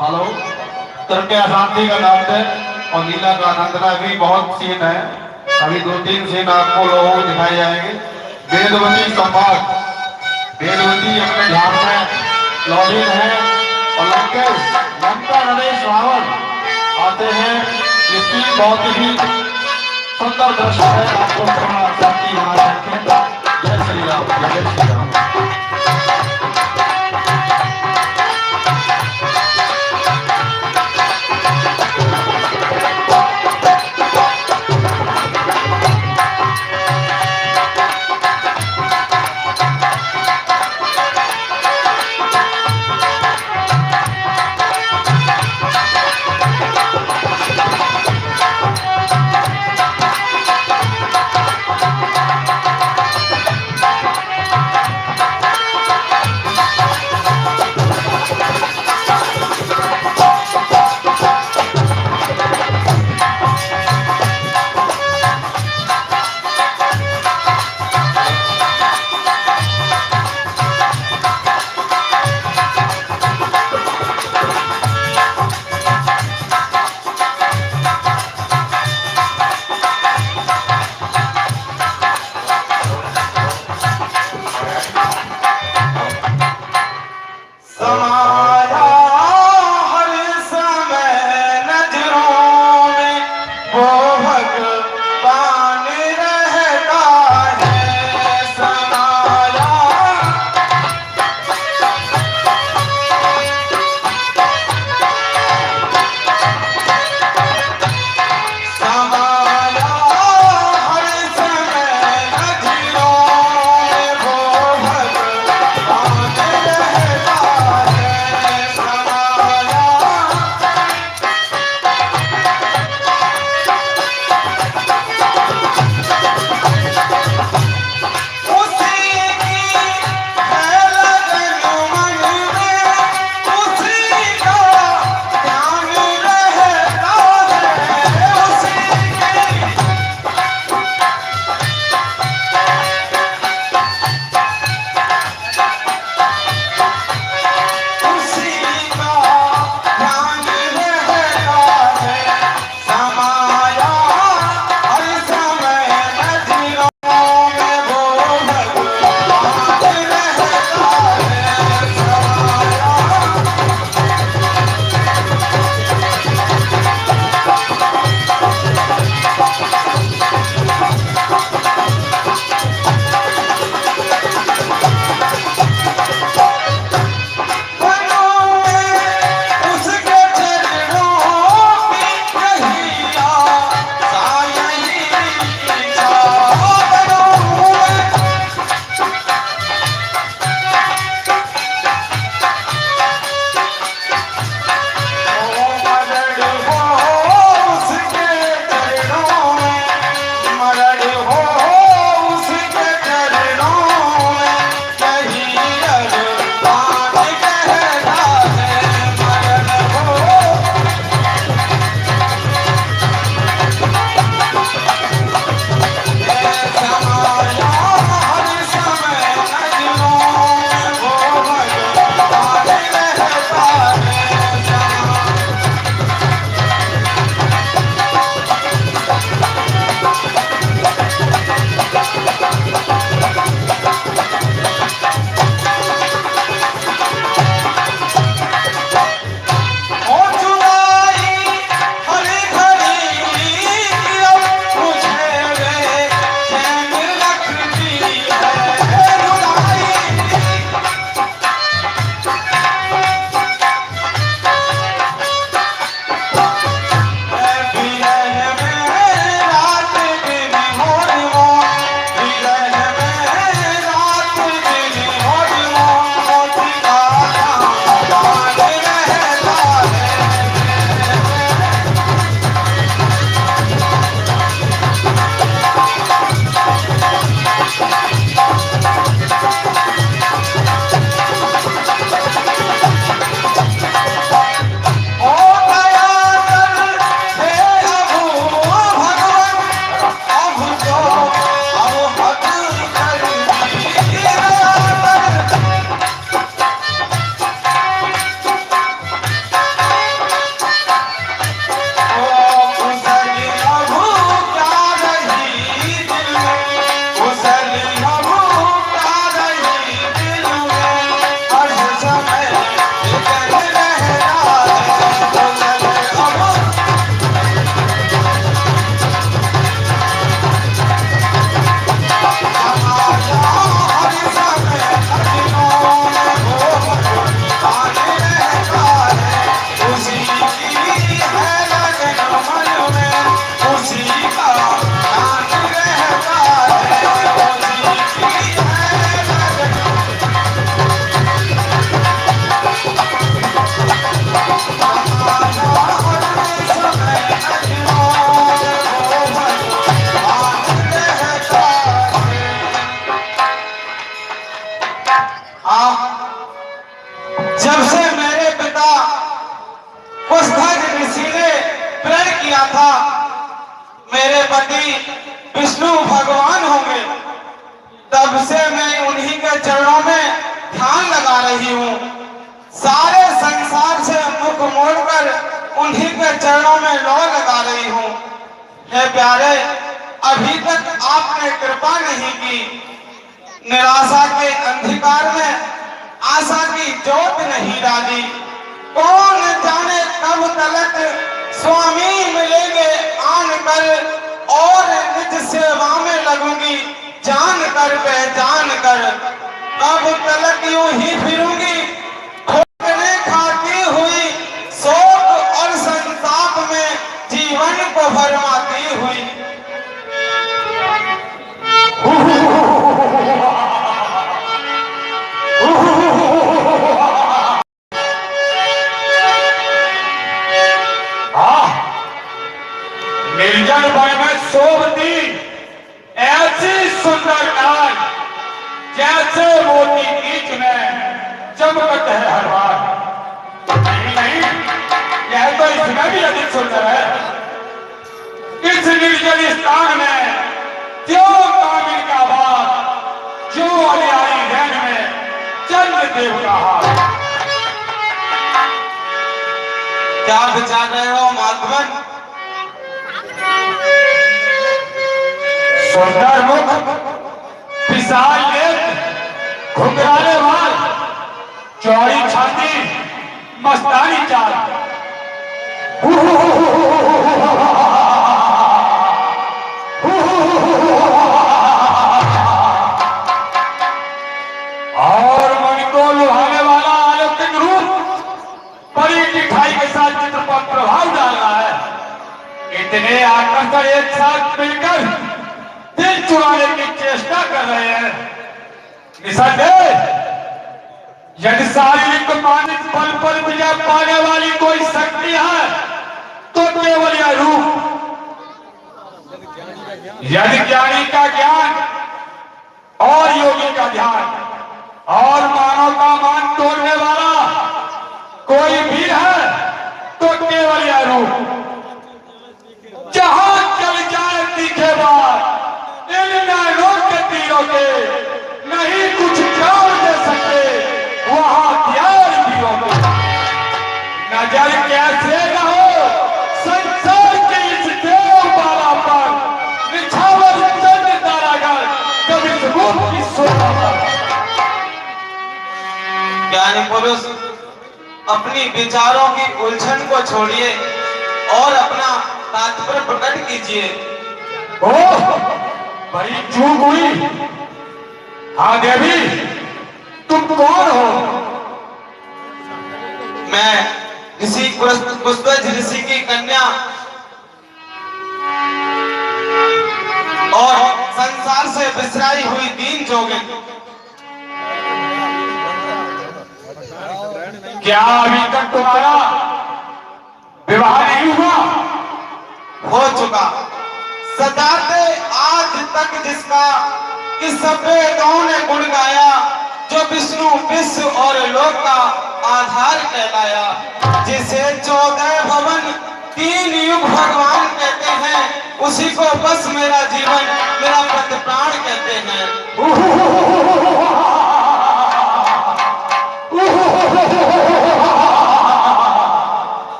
हेलो, कृपया शांति का नाम दे और लीला का आनंद का भी बहुत सीन है। अभी 2-3 सीन आपको लोगों को दिखाए जाएंगे। वेदवती संवाद, वेदवती अपने ध्यान में लौलीन है और लंका नरेश रावण आते हैं। इसकी बहुत ही सुंदर दृश्य है, आपको थोड़ा शांति यहाँ रखें। जय श्री राम, जय श्री राम। ही विष्णु भगवान होंगे। तब से मैं उन्हीं के चरणों में ध्यान लगा रही हूँ। सारे संसार से मुख मोड़कर उन्हीं के चरणों में लौ लगा रही हूँ। हे प्यारे, अभी तक आपने कृपा नहीं की। निराशा के अंधकार में आशा की ज्योत नहीं डाली। कौन जाने कब तलक स्वामी मिलेंगे आन कर, और निज सेवा में लगूंगी जान कर पहचान कर। कब तलक यूं ही फिरूंगी ठोकरे खाती हुई, शोक और संताप में जीवन को भरमाती हुई। निर्जन वन में शोभती ऐसी सुंदर नार, जैसे मोती बीच में चमकत है हर बार। नहीं नहीं, यह तो इसमें भी अधिक सुंदर है। इस निर्जन स्थान में क्यों कामिल का बात, जो अलियारी रैन में चंद्र देव का हाथ। क्या विचार रहे हो माधवन? सुंदर मुख, विशाल नेत्र, घुंघराले बाल, चौड़ी छाती, मस्तानी चाल। और मन को लुभाने वाला अलौकिक रूप, बड़ी दिखाई के साथ चित्र पर प्रभाव डाल रहा है। इतने आकर्षण एक साथ मिलकर दिल चुराने की चेष्टा कर रहे हैं। निसंदेह, यदि शारीरिक मानसिक बल पर विजय पाने वाली कोई शक्ति है तो केवल यह रूप। यदि ज्ञानी का ज्ञान और योगी का ध्यान और मानव का मान तोड़ने वाला कोई भी है तो केवल यह रूप। जहां चल जाए तीखे बार, इन नैनों के तीरों के नहीं कुछ जान दे सकते, वहां हथियार भी होंगे। नजर कैसे न हो संसार के इस देव बाबा पर, निछावर चंद्र तारागढ़ कभी सबूत की शोभा पर। ज्ञानी पुरुष, अपनी विचारों की उलझन को छोड़िए और अपना तात्पर्य प्रकट कीजिए। ओह, बड़ी चूक हुई। हाँ देवी, तुम कौन हो? मैं ऋषि पुष्पज ऋषि की कन्या और संसार से बिसराई हुई दीन जोगिन। क्या अभी तक तुम्हारा विवाह नहीं हुआ? हो चुका। सदाते आज तक जिसका कि सब वेदों ने गुण गाया, जो विष्णु विश्व और लोक का आधार कहलाया, जिसे 14 भवन 3 युग भगवान कहते हैं, उसी को बस मेरा जीवन मेरा पति प्राण कहते हैं।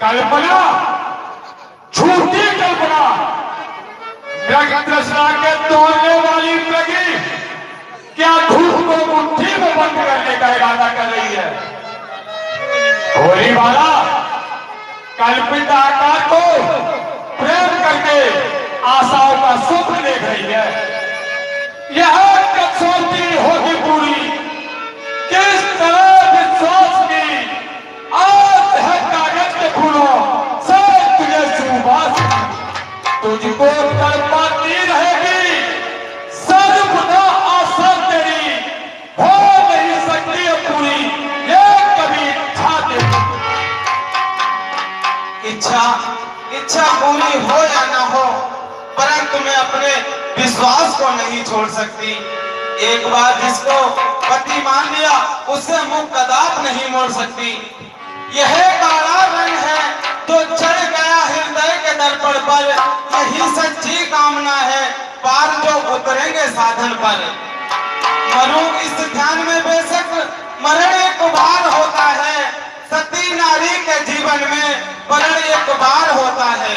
कल्पना, झूठी कल्पना, रक्षा के तोड़ने वाली प्रगी क्या धूप को मुट्ठी में बंद करने का इरादा कर रही है? होली वाला कल्पित आकार को प्रेम करके आशाओं का स्वप्न देख रही है। यह कसौटी होगी पूरी, किस तरह विश्वास की आज है कागज के फूलों से तुझे सुबास, तुझको कर पाती रहेगी सर्वदा आशा तेरी, हो नहीं सकती पूरी ये कभी इच्छा तेरी। इच्छा पूरी हो या ना हो, परंतु मैं अपने विश्वास को नहीं छोड़ सकती। एक बार जिसको पति मान लिया, उससे मुख कदाप नहीं मोड़ सकती। यह काला रंग है तो चढ़ गया हृदय के दर्पण पर, यही सच्ची कामना उतरेंगे साधन पर। मरूं इस ध्यान में बेशक मरण एक बार होता है, सती नारी के जीवन में मरण एक बार होता है।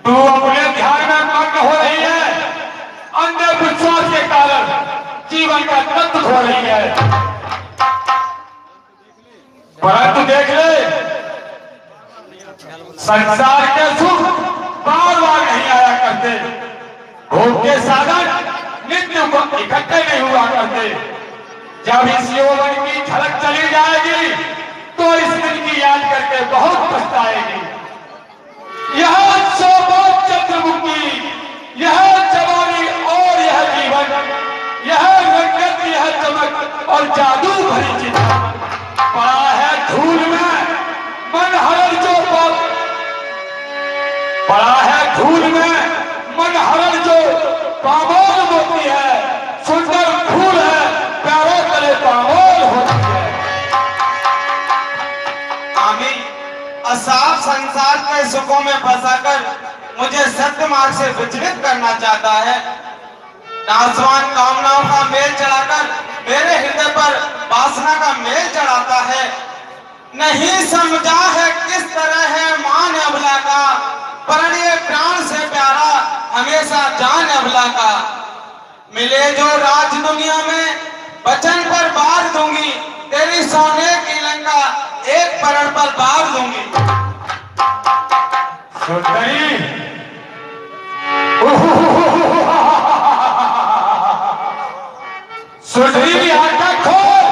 तू अपने ध्यान में मग्न हो रही है, अंधे विश्वास के कारण जीवन का तत्व खो रही है। परंतु देख ले, संसार के सुख बार बार नहीं आया करते, भोग के साधन नित्य इकट्ठे नहीं हुआ करते। जब इस यौवन की झलक चली जाएगी तो इस दिन की याद करके बहुत पछताएगी। यह सौभाग्य चंद्रमुखी, यह जवानी और यह जीवन, यह रंगत, यह चमक और जादू भरी चिता पड़ा है धूल में मन हरण जो पड़ा है धूल में मन हरण जो पामोल होती है, सुंदर फूल है प्यारों तले पामोल होती है। आमीन। असाफ संसार के सुखों में फंसाकर मुझे सत्य मार्ग से विचलित करना चाहता है। नासवान कामनाओं का मेल चढ़ाकर मेरे हृदय पर वासना का मेल चढ़ाता है। नहीं समझा है किस तरह है मान अबला का, पर ये प्राण से प्यारा हमेशा जान अबला का। मिले जो राज दुनिया में वचन पर बार दूंगी, तेरी सोने की लंका एक परण पर बार दूंगी। सुंदरी, सुंदरी आंखें खोल,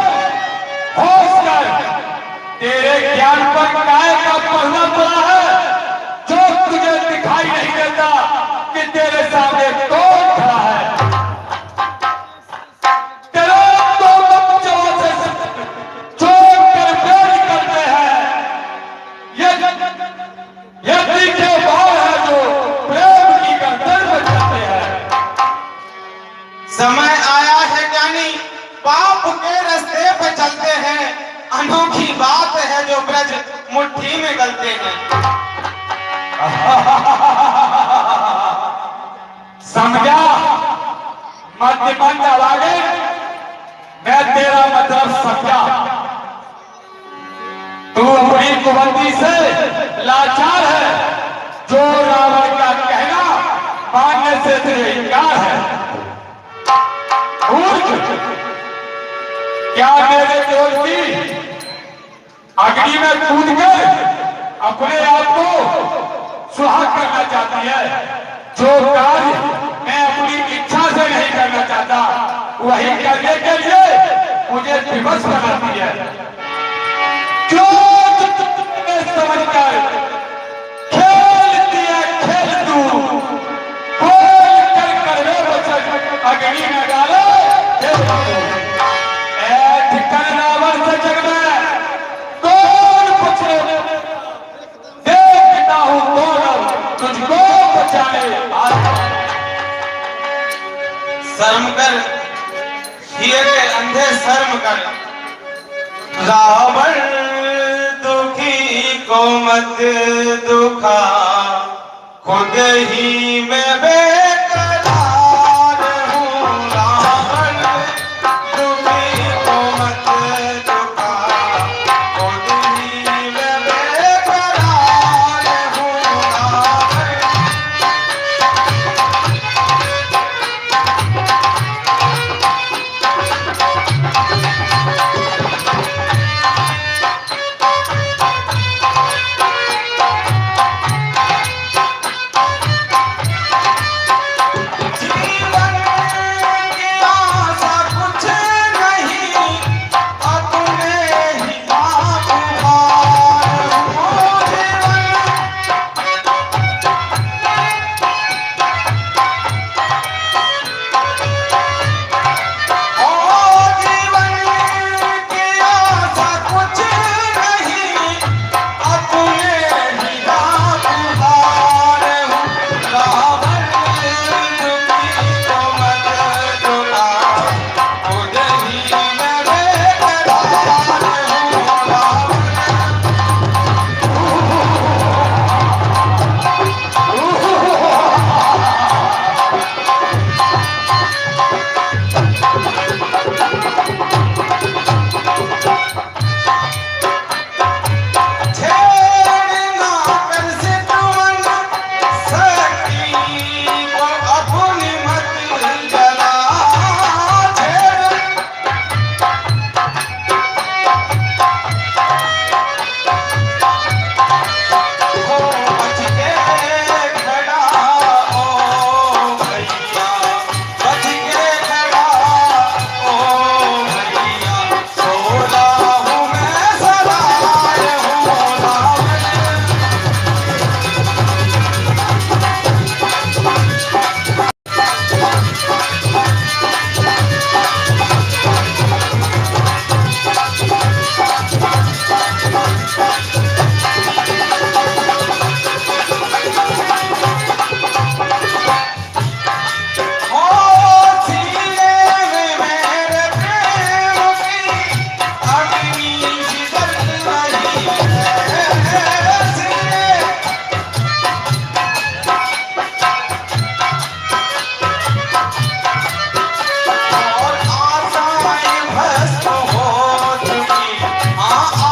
होश कर, तेरे ज्ञान पर काय का पहना पड़ा है जो तुझे दिखाई नहीं देता कि तेरे सामने कौन खड़ा है। तेरे दो बच्चों से चोट कर बेच करते हैं, ये तीखे भाव है जो प्रेम की गर्दन में जाते हैं। समय आया है ज्ञानी, पाप के रास्ते पे चलते हैं, अनोखी बात है जो ब्रज मुट्ठी में गलते हैं। समझा मध्यमंद आवागे, मैं तेरा मतलब समझा। तू अपनी कुबंदी से लाचार है, जो रावण का कहना मानने से तुझे इनकार है। क्या मेरे क्रोध की अग्नि में कूद कर अपने आप को सुहाग करना चाहती है? जो कार्य मैं अपनी इच्छा से नहीं करना चाहता, वही करने के लिए मुझे विवश बनाती है। जो समझकर खेलती है खेल तू, बोल कर करवे वचन अग्नि में डाले रावण से जग में कौन पूछे, देखता हूं कौन तुझको बचाने आता। शर्म कर हिये के अंधे शर्म कर, रावण दुखी को मत दुखा, खुद ही में बेकरार हूँ। रावण दुखी को मत दुखा, खुद ही में बेकरार हूँ। रावण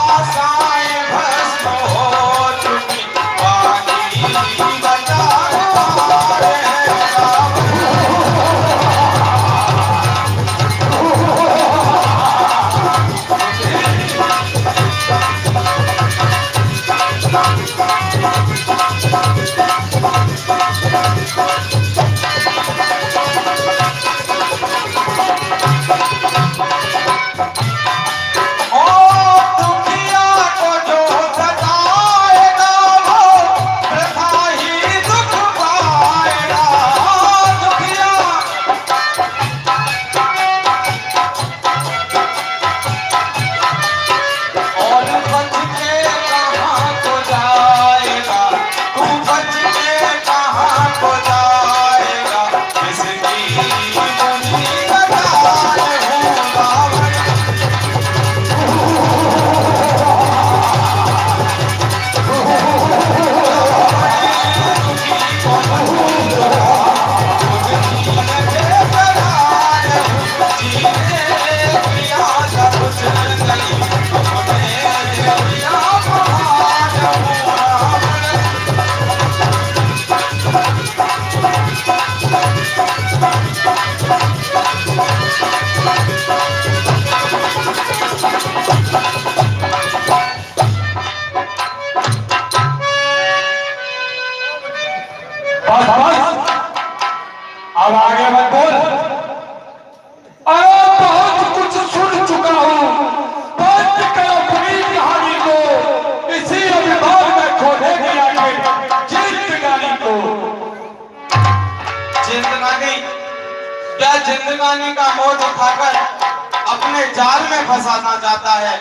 आशाएं भस्म हो चुकी, बाकी बचा रहेगा। अब आगे मत बोल। अरे बहुत कुछ सुन चुका हूँ, बंद कर अपनी कहानी को, इसी अभिमान में खोने की आखिर जिंदगानी को। जिंदगानी क्या जिंदगानी का मोह दिखाकर अपने जाल में फंसाना चाहता है।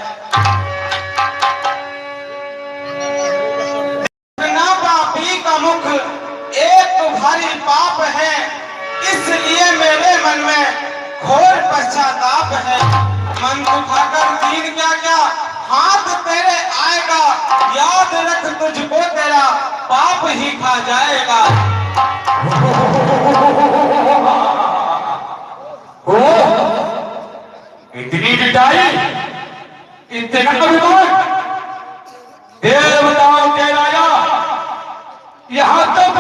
ना पापी का मुख एक भारी पाप है, इसलिए मेरे मन में घोर पश्चाताप है। मन दुखाकर दीन क्या क्या हाथ तेरे आएगा, याद रख तुझको तेरा पाप ही खा जाएगा। इतनी पिटाई, इतना अभिमान, देवताओं के राजा, यहाँ तक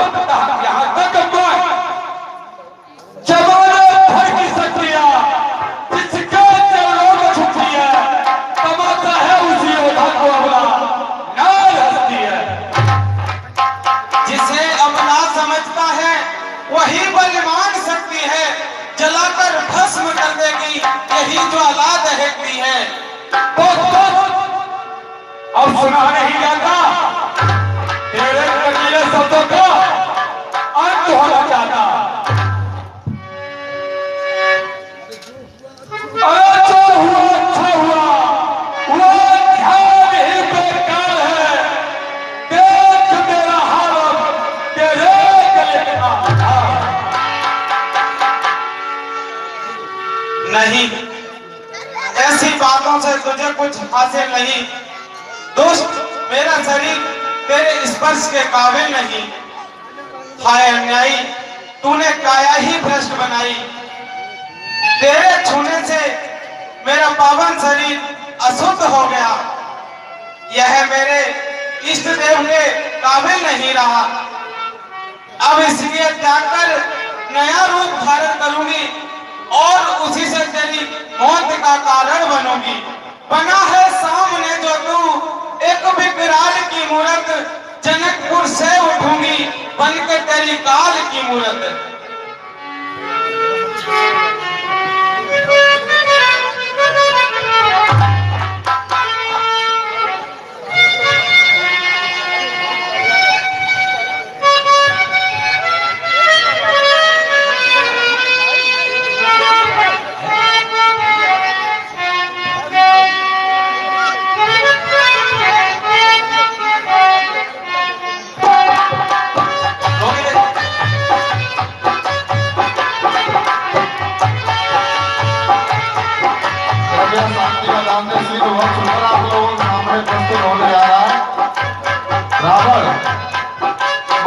जमाने भर की शक्तियां जिसके चरणों में छुपती है, तमाशा है उसी ओढ़ा को अबला नाल हंसती है। जिसे अबला समझता है वही बलवान शक्ति है, जलाकर भस्म कर देगी यही ज्वाला दहकती है। अब सुना नहीं जाता तेरे कटीले शब्दों का अंत होना चाहता। अरे जो हुआ अच्छा हुआ, वो ध्यान ही बेकार है। देख मेरा हाल तेरे गले का हाल। नहीं, ऐसी बातों से तुझे कुछ हासिल नहीं। दोस्त, मेरा शरीर तेरे स्पर्श के काबिल नहीं। हाय अन्यायी, तूने काया ही भ्रष्ट बनाई। तेरे छूने से मेरा पावन शरीर अशुद्ध हो गया। यह मेरे इष्ट देव के काबिल नहीं रहा। अब इसलिए त्याग कर नया रूप धारण करूंगी और उसी से तेरी मौत का कारण बनूंगी। बना है सामने जो तू एक विकराल की मूरत, जनकपुर से उठूंगी बनकर तेरी काल की मूरत। शांति का दान दे श्री बहुत सुंदर आप लोगों के सामने प्रस्तुत होने जा रहा है। रावण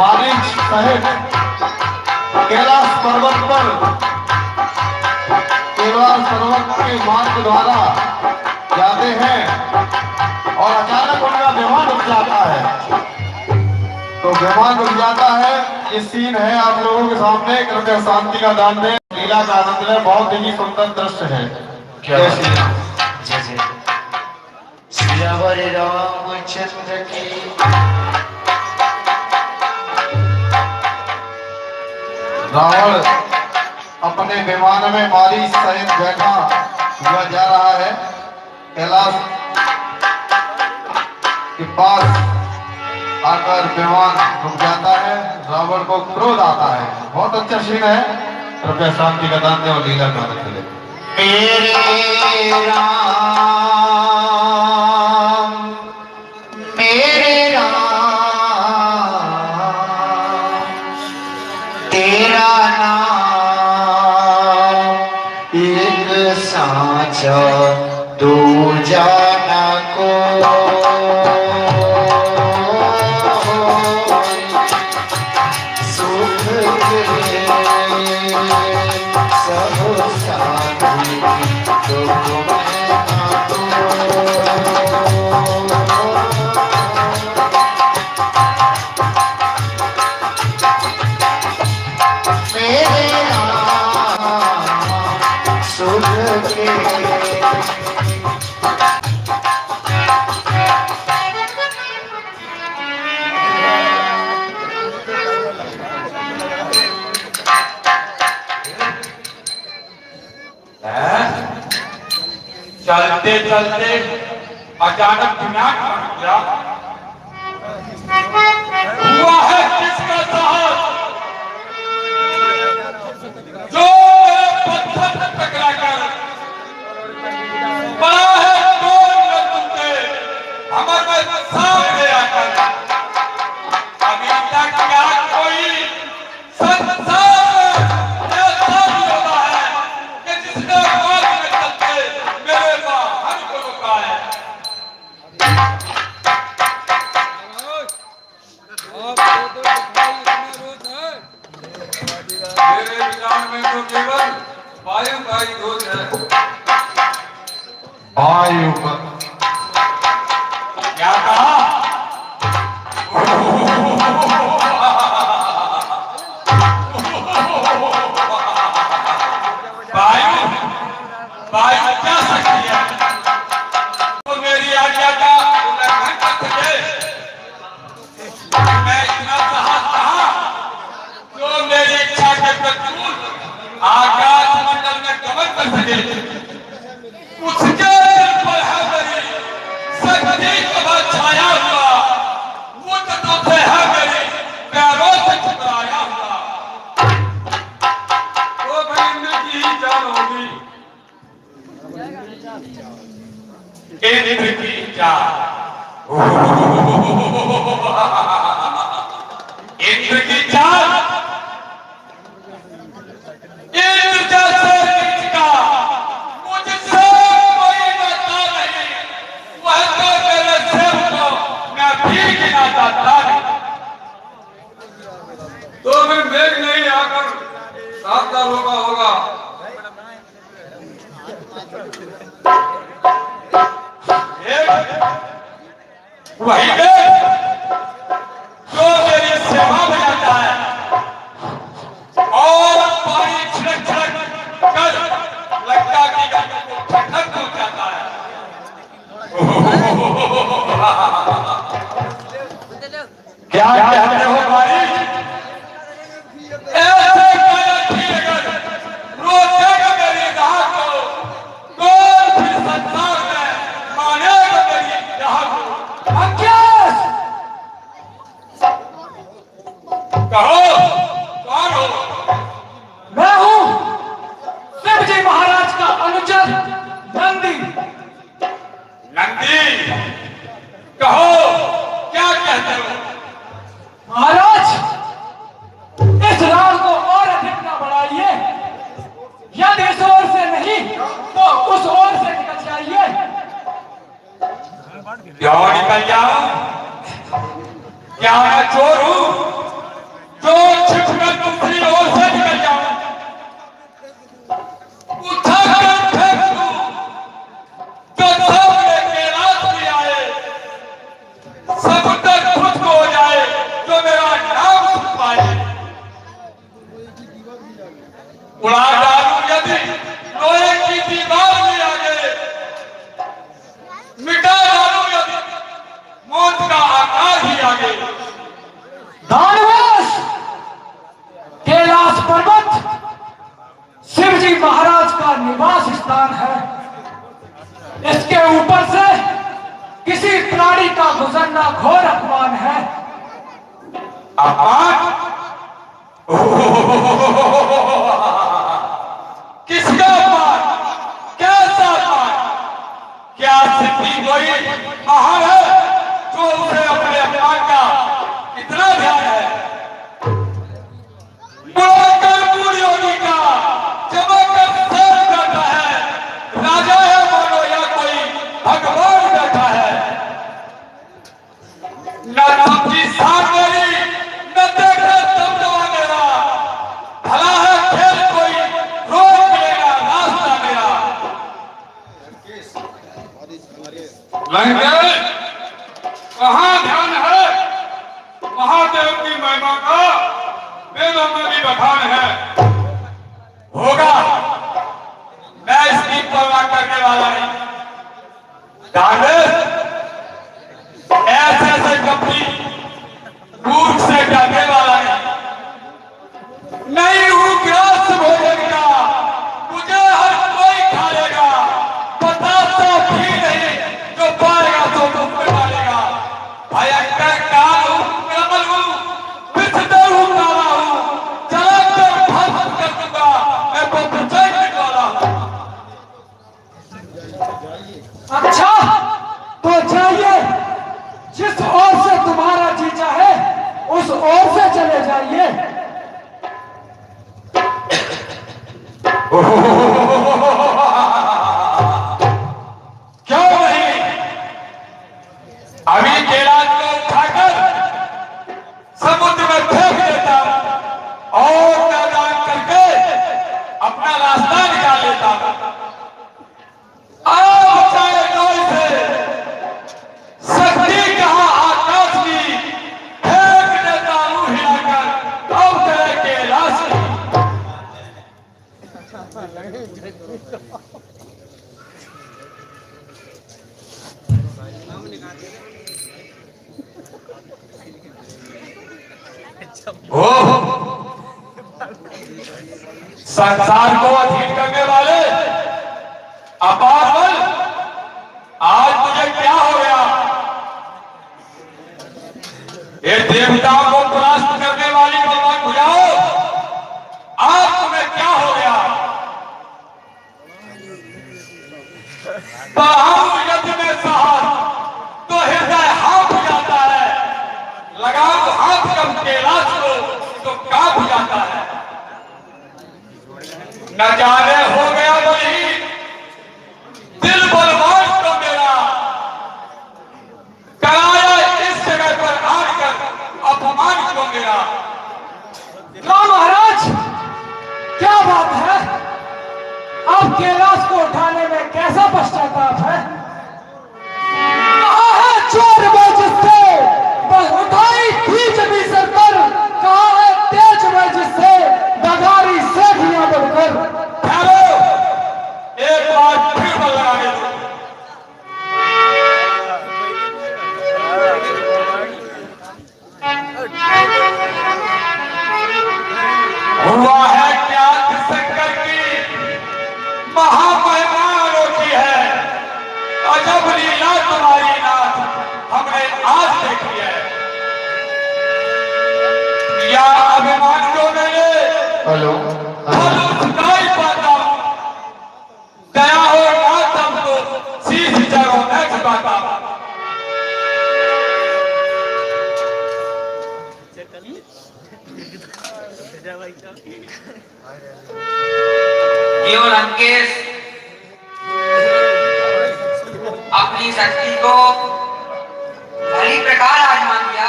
मारीच सहित कैलाश पर्वत के मार्ग द्वारा जाते हैं और अचानक उनका विमान रुक जाता है। तो विमान रुक जाता है। ये सीन है आप लोगों के सामने, कृपया शांति का दान दें, लीला का आनंद लें। बहुत ही सुंदर दृश्य है। जय श्री राम। जय जय सियावर रामचंद्र की। रावण अपने विमान में मारी सहित बैठा हुआ जा रहा है। कैलाश के पास आकर विमान रुक जाता है। रावण को क्रोध आता है। बहुत अच्छा सीन है। कृपया शांति का दान दें और लीला का आनंद लें। मेरे राम तेरा नाम एक साँचा दो जाना को। सुख के सब साथी दुख में आतो। मेरे नाम सुख के चलते चलते अचानक दिमाग बन गया। हुआ है किसका साहस जो पत्थर से टकराकर बड़ा है कौन न तुमसे हमारे सामने आकर। अभी तक क्या कोई संसार ऐसा भी होता है कि जिसने बात में चलते मेरे वाहन को रुका है। मेरे विचार में तो केवल वायु का ही दोष है। वायु का क्या कहा? वायु वायु क्या सकती है? तो मेरी आज्ञा का उल्लंघन कर सके। मैं इतना साहस कहा जो मेरी इच्छा के प्रतिकूल आकाश मंडल में गमन कर सके। उसके दिल पर है मेरी शक्ति का छाया हुआ। वो तो है मेरी पैरों से टकराया हुआ। वो भाई इनकी ही जान होगी। इंद्र की जान, इंद्र की जान, इंद्र जैसे नीच का मुझसे कोई नाता नहीं। वह तो मेरे सिर को मैं भी गिना जाता नहीं। तो फिर मेघ नहीं आकर सावधान होगा। वही जो मेरी सेवा में आता है और पानी छिड़क छिड़क कर लगता कि ठंडक हो जाता है। क्या कहते हो भाई? ऐसे रोकेगा मेरी राह को, कौन फिर संसार में मानेगा मेरी राह को? कहो कौन हो? मैं हूँ शिवजी महाराज का अनुचर नंदी। नंदी, कहो क्या कहते हो? महाराज, इस राह को और अधिक न बढ़ाइए। यदि इस ओर से नहीं तो उस ओर से निकल जाइए। क्यों निकल जाओ? क्या मैं चोर हूं जो छिपकर दूसरी ओर से निकल जाऊं? उठा कर फेंक दूं जो सामने कैलाश भी आए गाड़ी का गुजरना घोर अपमान है। अपमान? किसका अपमान? कैसा अपमान? क्या सिद्धि कोई महान है जो उसे अपने अपमान का इतना ध्यान है? बुलाकर पूरी होगी का चमककर सर करता है, राजा है मानो या कोई भगवान बैठा है। न समझी साथ मेरी, न देखा दबदबा मेरा, भला है खेल कोई रोक लेगा रास्ता मेरा। लंगर कहाँ ध्यान है? महादेव की महिमा का वेदों में भी बखान है। होगा, मैं इसकी परवाह करने वाला नहीं। कांग्रेस ऐसे ऐसे कपड़ी भूख से डरने वाला नहीं हूं ग्रास भोजन का, मुझे हर कोई खा लेगा, बताता भी नहीं जो पाएगा तो मुंह में डालेगा। भयंकर काल हूं, प्रबल हूं, विचदर हूं, काला हूं, चला कर भस्म कर दूंगा, मैं बचैन वाला हूं। अच्छा तो जाइए, जिस ओर से तुम्हारा जी चाहे उस ओर से चले जाइए। क्यों नहीं? अभी कैलाश को उठाकर समुद्र में फेंक देता और मैदान करके अपना रास्ता निकाल लेता। अब चाहे कोई से शक्ति कहाँ आकाश की, फेंक देता हूँ हिलाकर अब चले कैलाश की। संसार को अधीन करने वाले अपार बल, आज तुझे क्या हो गया? ये देवताओं को परास्त करने वाली भगवान बुझाओ, आज तुम्हें क्या हो गया? बाहु यज्ञ में साहस तो हृदय हाथ जाता है, लगाओ हाथ कम कैलाश को तो कांप जाता है। न जाने हो गया बलहीन दिल बलवान तो मेरा, कराया इस जगह पर आकर अपमान को मेरा। राम महाराज, क्या बात है? अब कैलाश को उठाने में कैसा पश्चाताप है? कहाँ है चोर में जिससे बस उठाई थी जमी सर पर? कहाँ है तेज में जिससे बघारी सेठियां बढ़कर? ठहरो, एक बार फिर बल लगाने दो। हुआ है क्या शंकर की महामहिमा अनोखी है, अजब लीला तुम्हारी नाथ हमने आज देखी है। या अभिमान जो मैंने हेलो नहीं पाता हूं, दया हो नाथ हमको शीश चढ़ो मैं झुकाता हूं। क्यों लंकेश अपनी शक्ति को भली प्रकार आजमा दिया,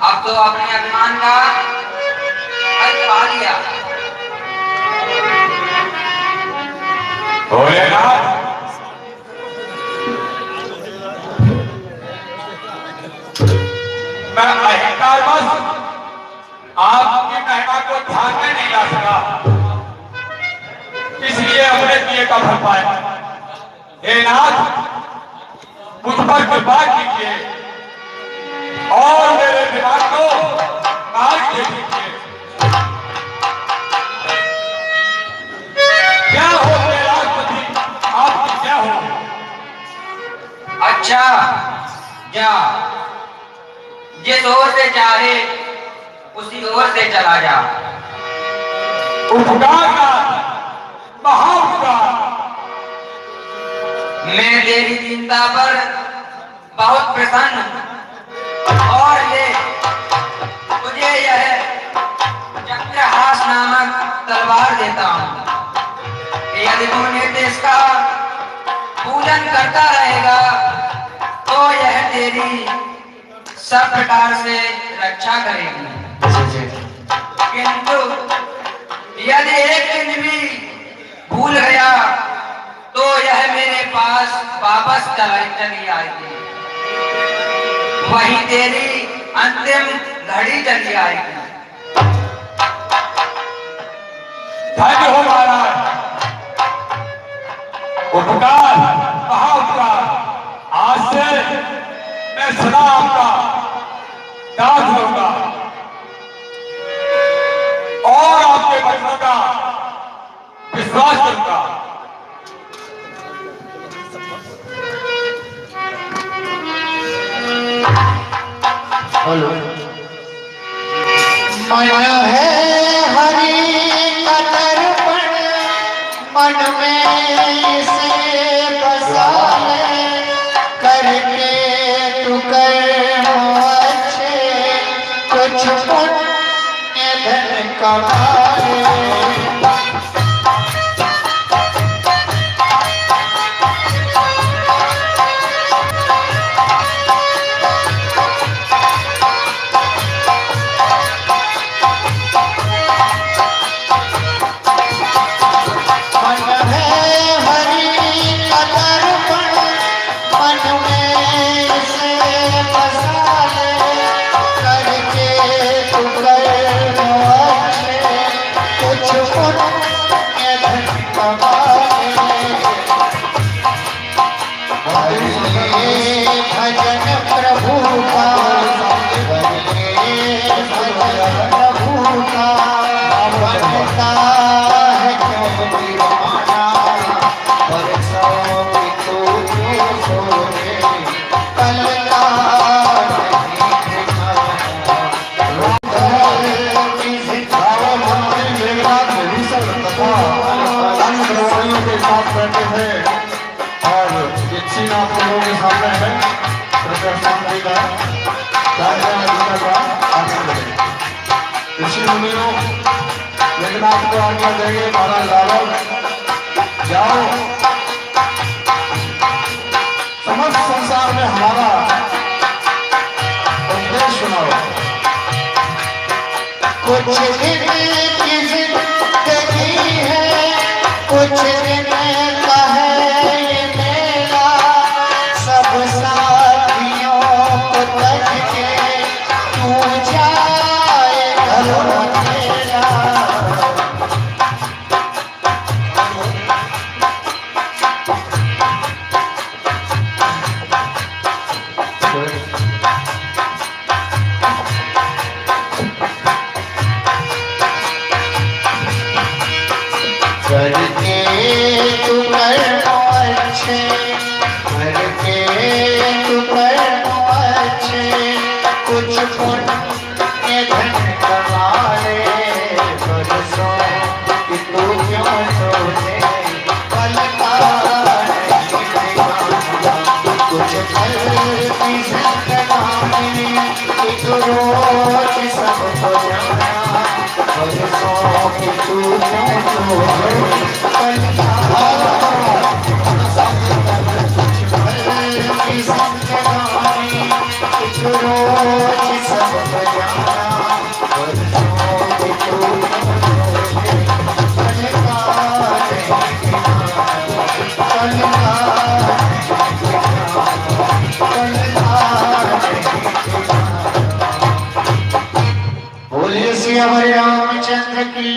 अब तो अपने अभिमान का अंत पा लिया। भोलेनाथ, मैं अहंकारवश आपकी महिमा को ध्यान में नहीं ला सका, इसलिए अपने किए का फल पाया। हे नाथ, मुझ पर कृपा कीजिए और मेरे दिमाग को मार्ग दे दीजिए। क्या हो कैलाशपति, आपकी क्या हो? अच्छा जा, जिस ओर से चाहे उसी ओर से चला जा। उपकार का महाउपकार। मैं तेरी दीनता पर बहुत प्रसन्न हूं और ये तुझे यह चक्रहास नामक तलवार देता हूं। यदि तू निर्देश का पूजन करता रहेगा तो यह तेरी सब प्रकार से रक्षा करेगी, किंतु यदि एक दिन भी भूल गया तो यह मेरे पास वापस चली आएगी, वही तेरी अंतिम घड़ी चली आएगी। धन्य हो महाराज, उपकार महाउपकार। आज से मैं सदा आपका दास रहूंगा और आपके वचनों का विश्वास करूंगा। हेलो। मन है हरि का दर्पण, मन में से बसा ले, करके तू कर्म अच्छे, कुछ पुण्य धन कमाए। भजन प्रभु का, प्रभु का बनता है क्यों दीवाना, बरसों की तू क्यों सोए, कल का के साथ बैठे हैं और ये चीन आप लोगों के सामने है। कृपया शांति का आनंद लें। ऋषि मुनियों मेघनाथ को आज्ञा देंगे, महाराज लालव जाओ, समस्त संसार में हमारा उपदेश सुनाओ। कुछ दिन की जिंदगी है, कुछ दिन का है ये मेला, सब साथियों को तज के तू जाए घर तेरा। करके तू कर्म अच्छे, करके तू कर्म अच्छे, कुछ पुण्य धन कमा ले, बरसों कि तू क्यों सोचे, कल का नहीं ठिकाना, कुछ पल की जिंदगानी, एक रोज सबको जाना, बरसों कि तू क्यों सोचे, कल का की जिंदगानी, एक रोज सबको जाना, बरसों कि तू क्यों सोचे, कल का नहीं ठिकाना, कल का बोलिए सियावर रामचंद्र की।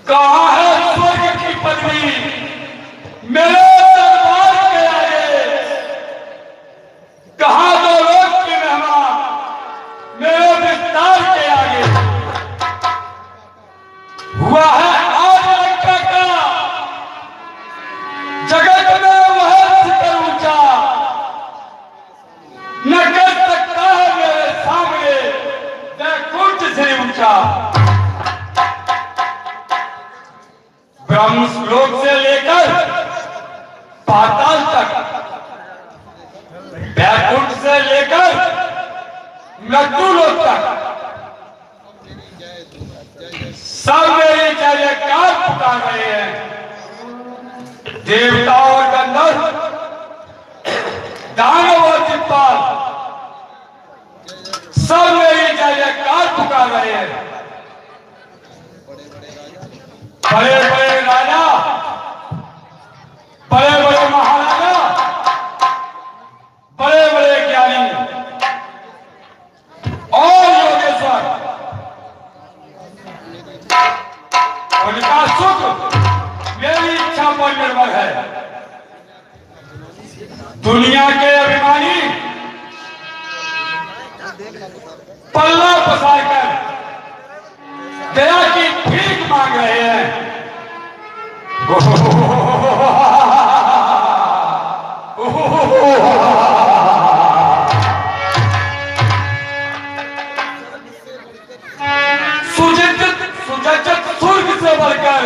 कहाँ है स्वर्ग की पदवी, मेरे पाताल तक, बैकुंठ से लेकर मृत्युलोक तक सब मेरी जय जयकार पुकार रहे हैं। देवता और गंधर्व, दानव और दिक्पाल सब मेरी जय जयकार पुकार रहे हैं। बड़े बड़े राजा, बड़े बड़े महाराजा, बड़े बड़े ज्ञानी और योगेश्वर, उनका सुख मेरी इच्छा पर निर्भर है। दुनिया के अभिमानी पल्ला पसार कर दया की भीख मांग रहे हैं। सुजजित स्वर्ग से बढ़कर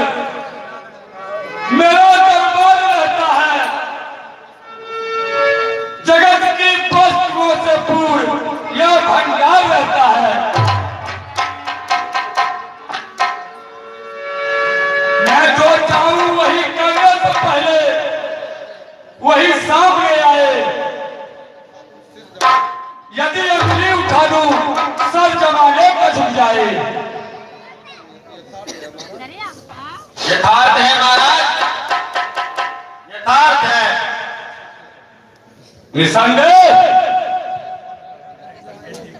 मेरा दरबार रहता है। जगत की वस्तुओं से पूर्ण यह भंडार रहता है। मैं जो चाहूं वही करने से पहले वही सामने आए। यदि अंगुली उठा दूं सर जमाने का झुक जाए। यथार्थ है महाराज, यथार्थ है। निसंदेह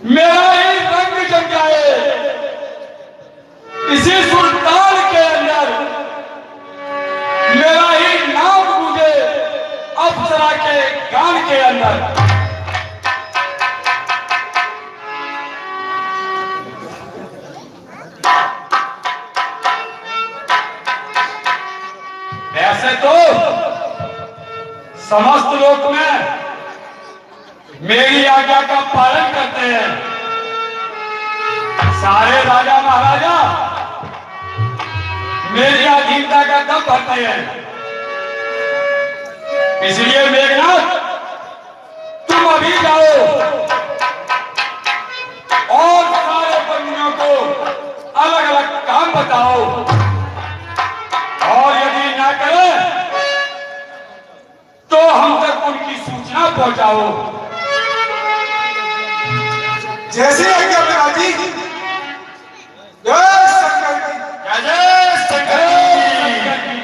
मेरा ही रंग जम जाए। इसी सुल्तान के अंदर मेरा ही नाम गूंजे अप्सरा के गान के अंदर। ऐसे तो समस्त लोक में मेरी आज्ञा का पालन करते हैं। सारे राजा महाराजा मेरी अधीनता का दम भरते हैं। इसलिए मेघनाथ तुम अभी जाओ और सारे बंदियों को अलग अलग काम बताओ, और यदि ना करें तो हम तक उनकी सूचना पहुंचाओ। जैसे आज्ञा पिताजी। जय शंकर की। जय शंकर की।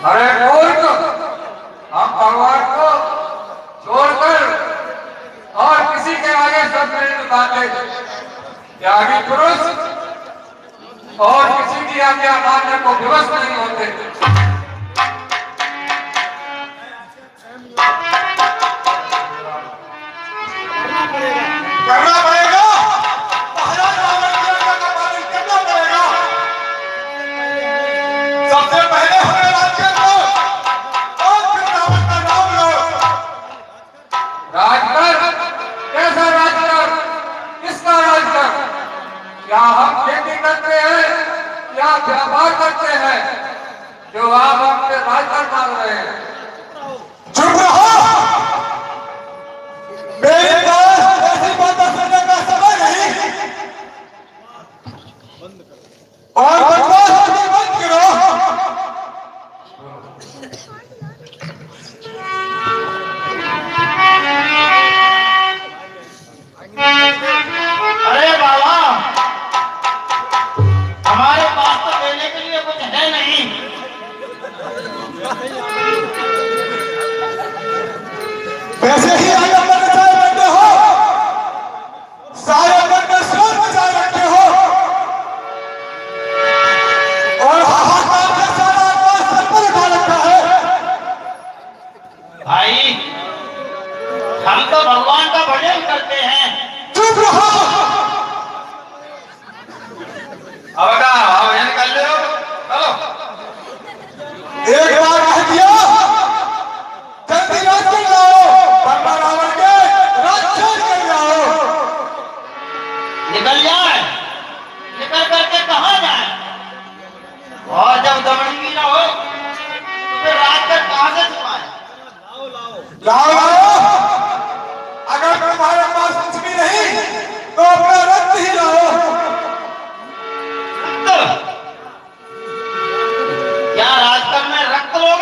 अरे मूर्ख, हम भगवान को छोड़कर और किसी के आगे सब नहीं मानते। त्यागी पुरुष और किसी की आज्ञा मानने को विवश नहीं होते। करना पड़ेगा, महाराज रावण की आज्ञा का पालन करना पड़ेगा। सबसे पहले हमें राज्य लो और फिर रावण का नाम लो। राजकर, कैसा राजकर, किसका राजकर? क्या हम खेती करते हैं या व्यापार करते हैं जो आप अपने राजकर मान रहे हैं? चुप रहो, मेरे पास ऐसी बातें सुनने का समय नहीं। और बकवास करनी बंद करो। अरे बाबा, हमारे पास तो देने के लिए कुछ है नहीं। वैसे ही आगे बढ़ जाए बैठे हो, सारे मन में शोर मचाए रखे हो और हाहाकार में सारा आकाश सर पर उठा रखा है। भाई, हम तो भगवान का भजन करते हैं। चुप रहो। अब का भजन कर लो, चलो। एक बार कह दिया, जल्दी राज कर लाओ, वरना रावण के राक्षस कर लाओ। निकल जाए, निकल करके कहाँ जाए? और जब दमड़ी भी ना हो तो फिर रात तक कहाँ से छुपाए? लाओ लाओ, अगर तुम्हारे पास कुछ भी नहीं तो अपना रक्त ही लाओ। रक्त? क्या राजकर में रक्त लोगे?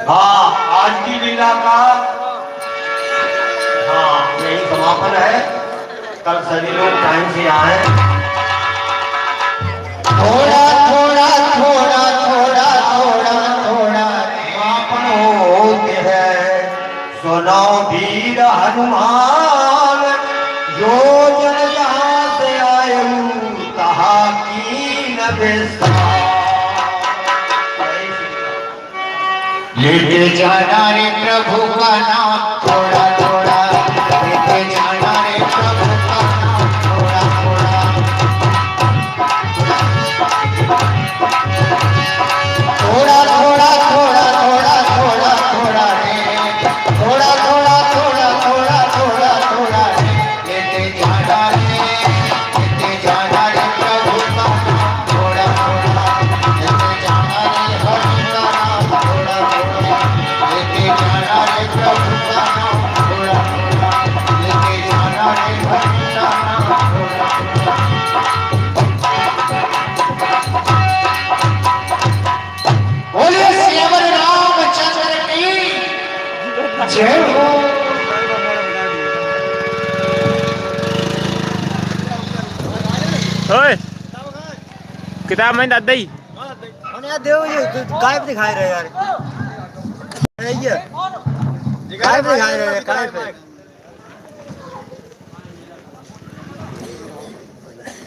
हाँ, आज की लीला का हाँ यही समापन है। कल सभी लोग टाइम से आए। थोड़ा थोड़ा थोड़ा थोड़ा थोड़ा थोड़ा समापन होते हैं। सुनो वीर हनुमान, जो जन जहाँ से आए तहाँ कीन विश्वास। लेके जाना रे प्रभु का नाम थोड़ा थोड़ा, लेके जाना रे प्रभु का नाम थोड़ा थोड़ा। थोड़ा थोड़ा थोड़ा थोड़ा थोड़ा थोड़ा रे, थोड़ा थोड़ा थोड़ा थोड़ा थोड़ा थोड़ा रे, लेके जाना रे प्रभु का नाम थोड़ा थोड़ा, लेके जाना रे हरि का नाम थोड़ा थोड़ा, लेके जाना रे प्रभु का नाम थोड़ा थोड़ा, लेके जाना रे हरि का नाम थोड़ा थोड़ा। बोलिए श्रीमद रामचंद्र की जय हो। ओए किताब में दादा ही गायब दिखाई रहे यार, गायब दिखाई रहे, गायब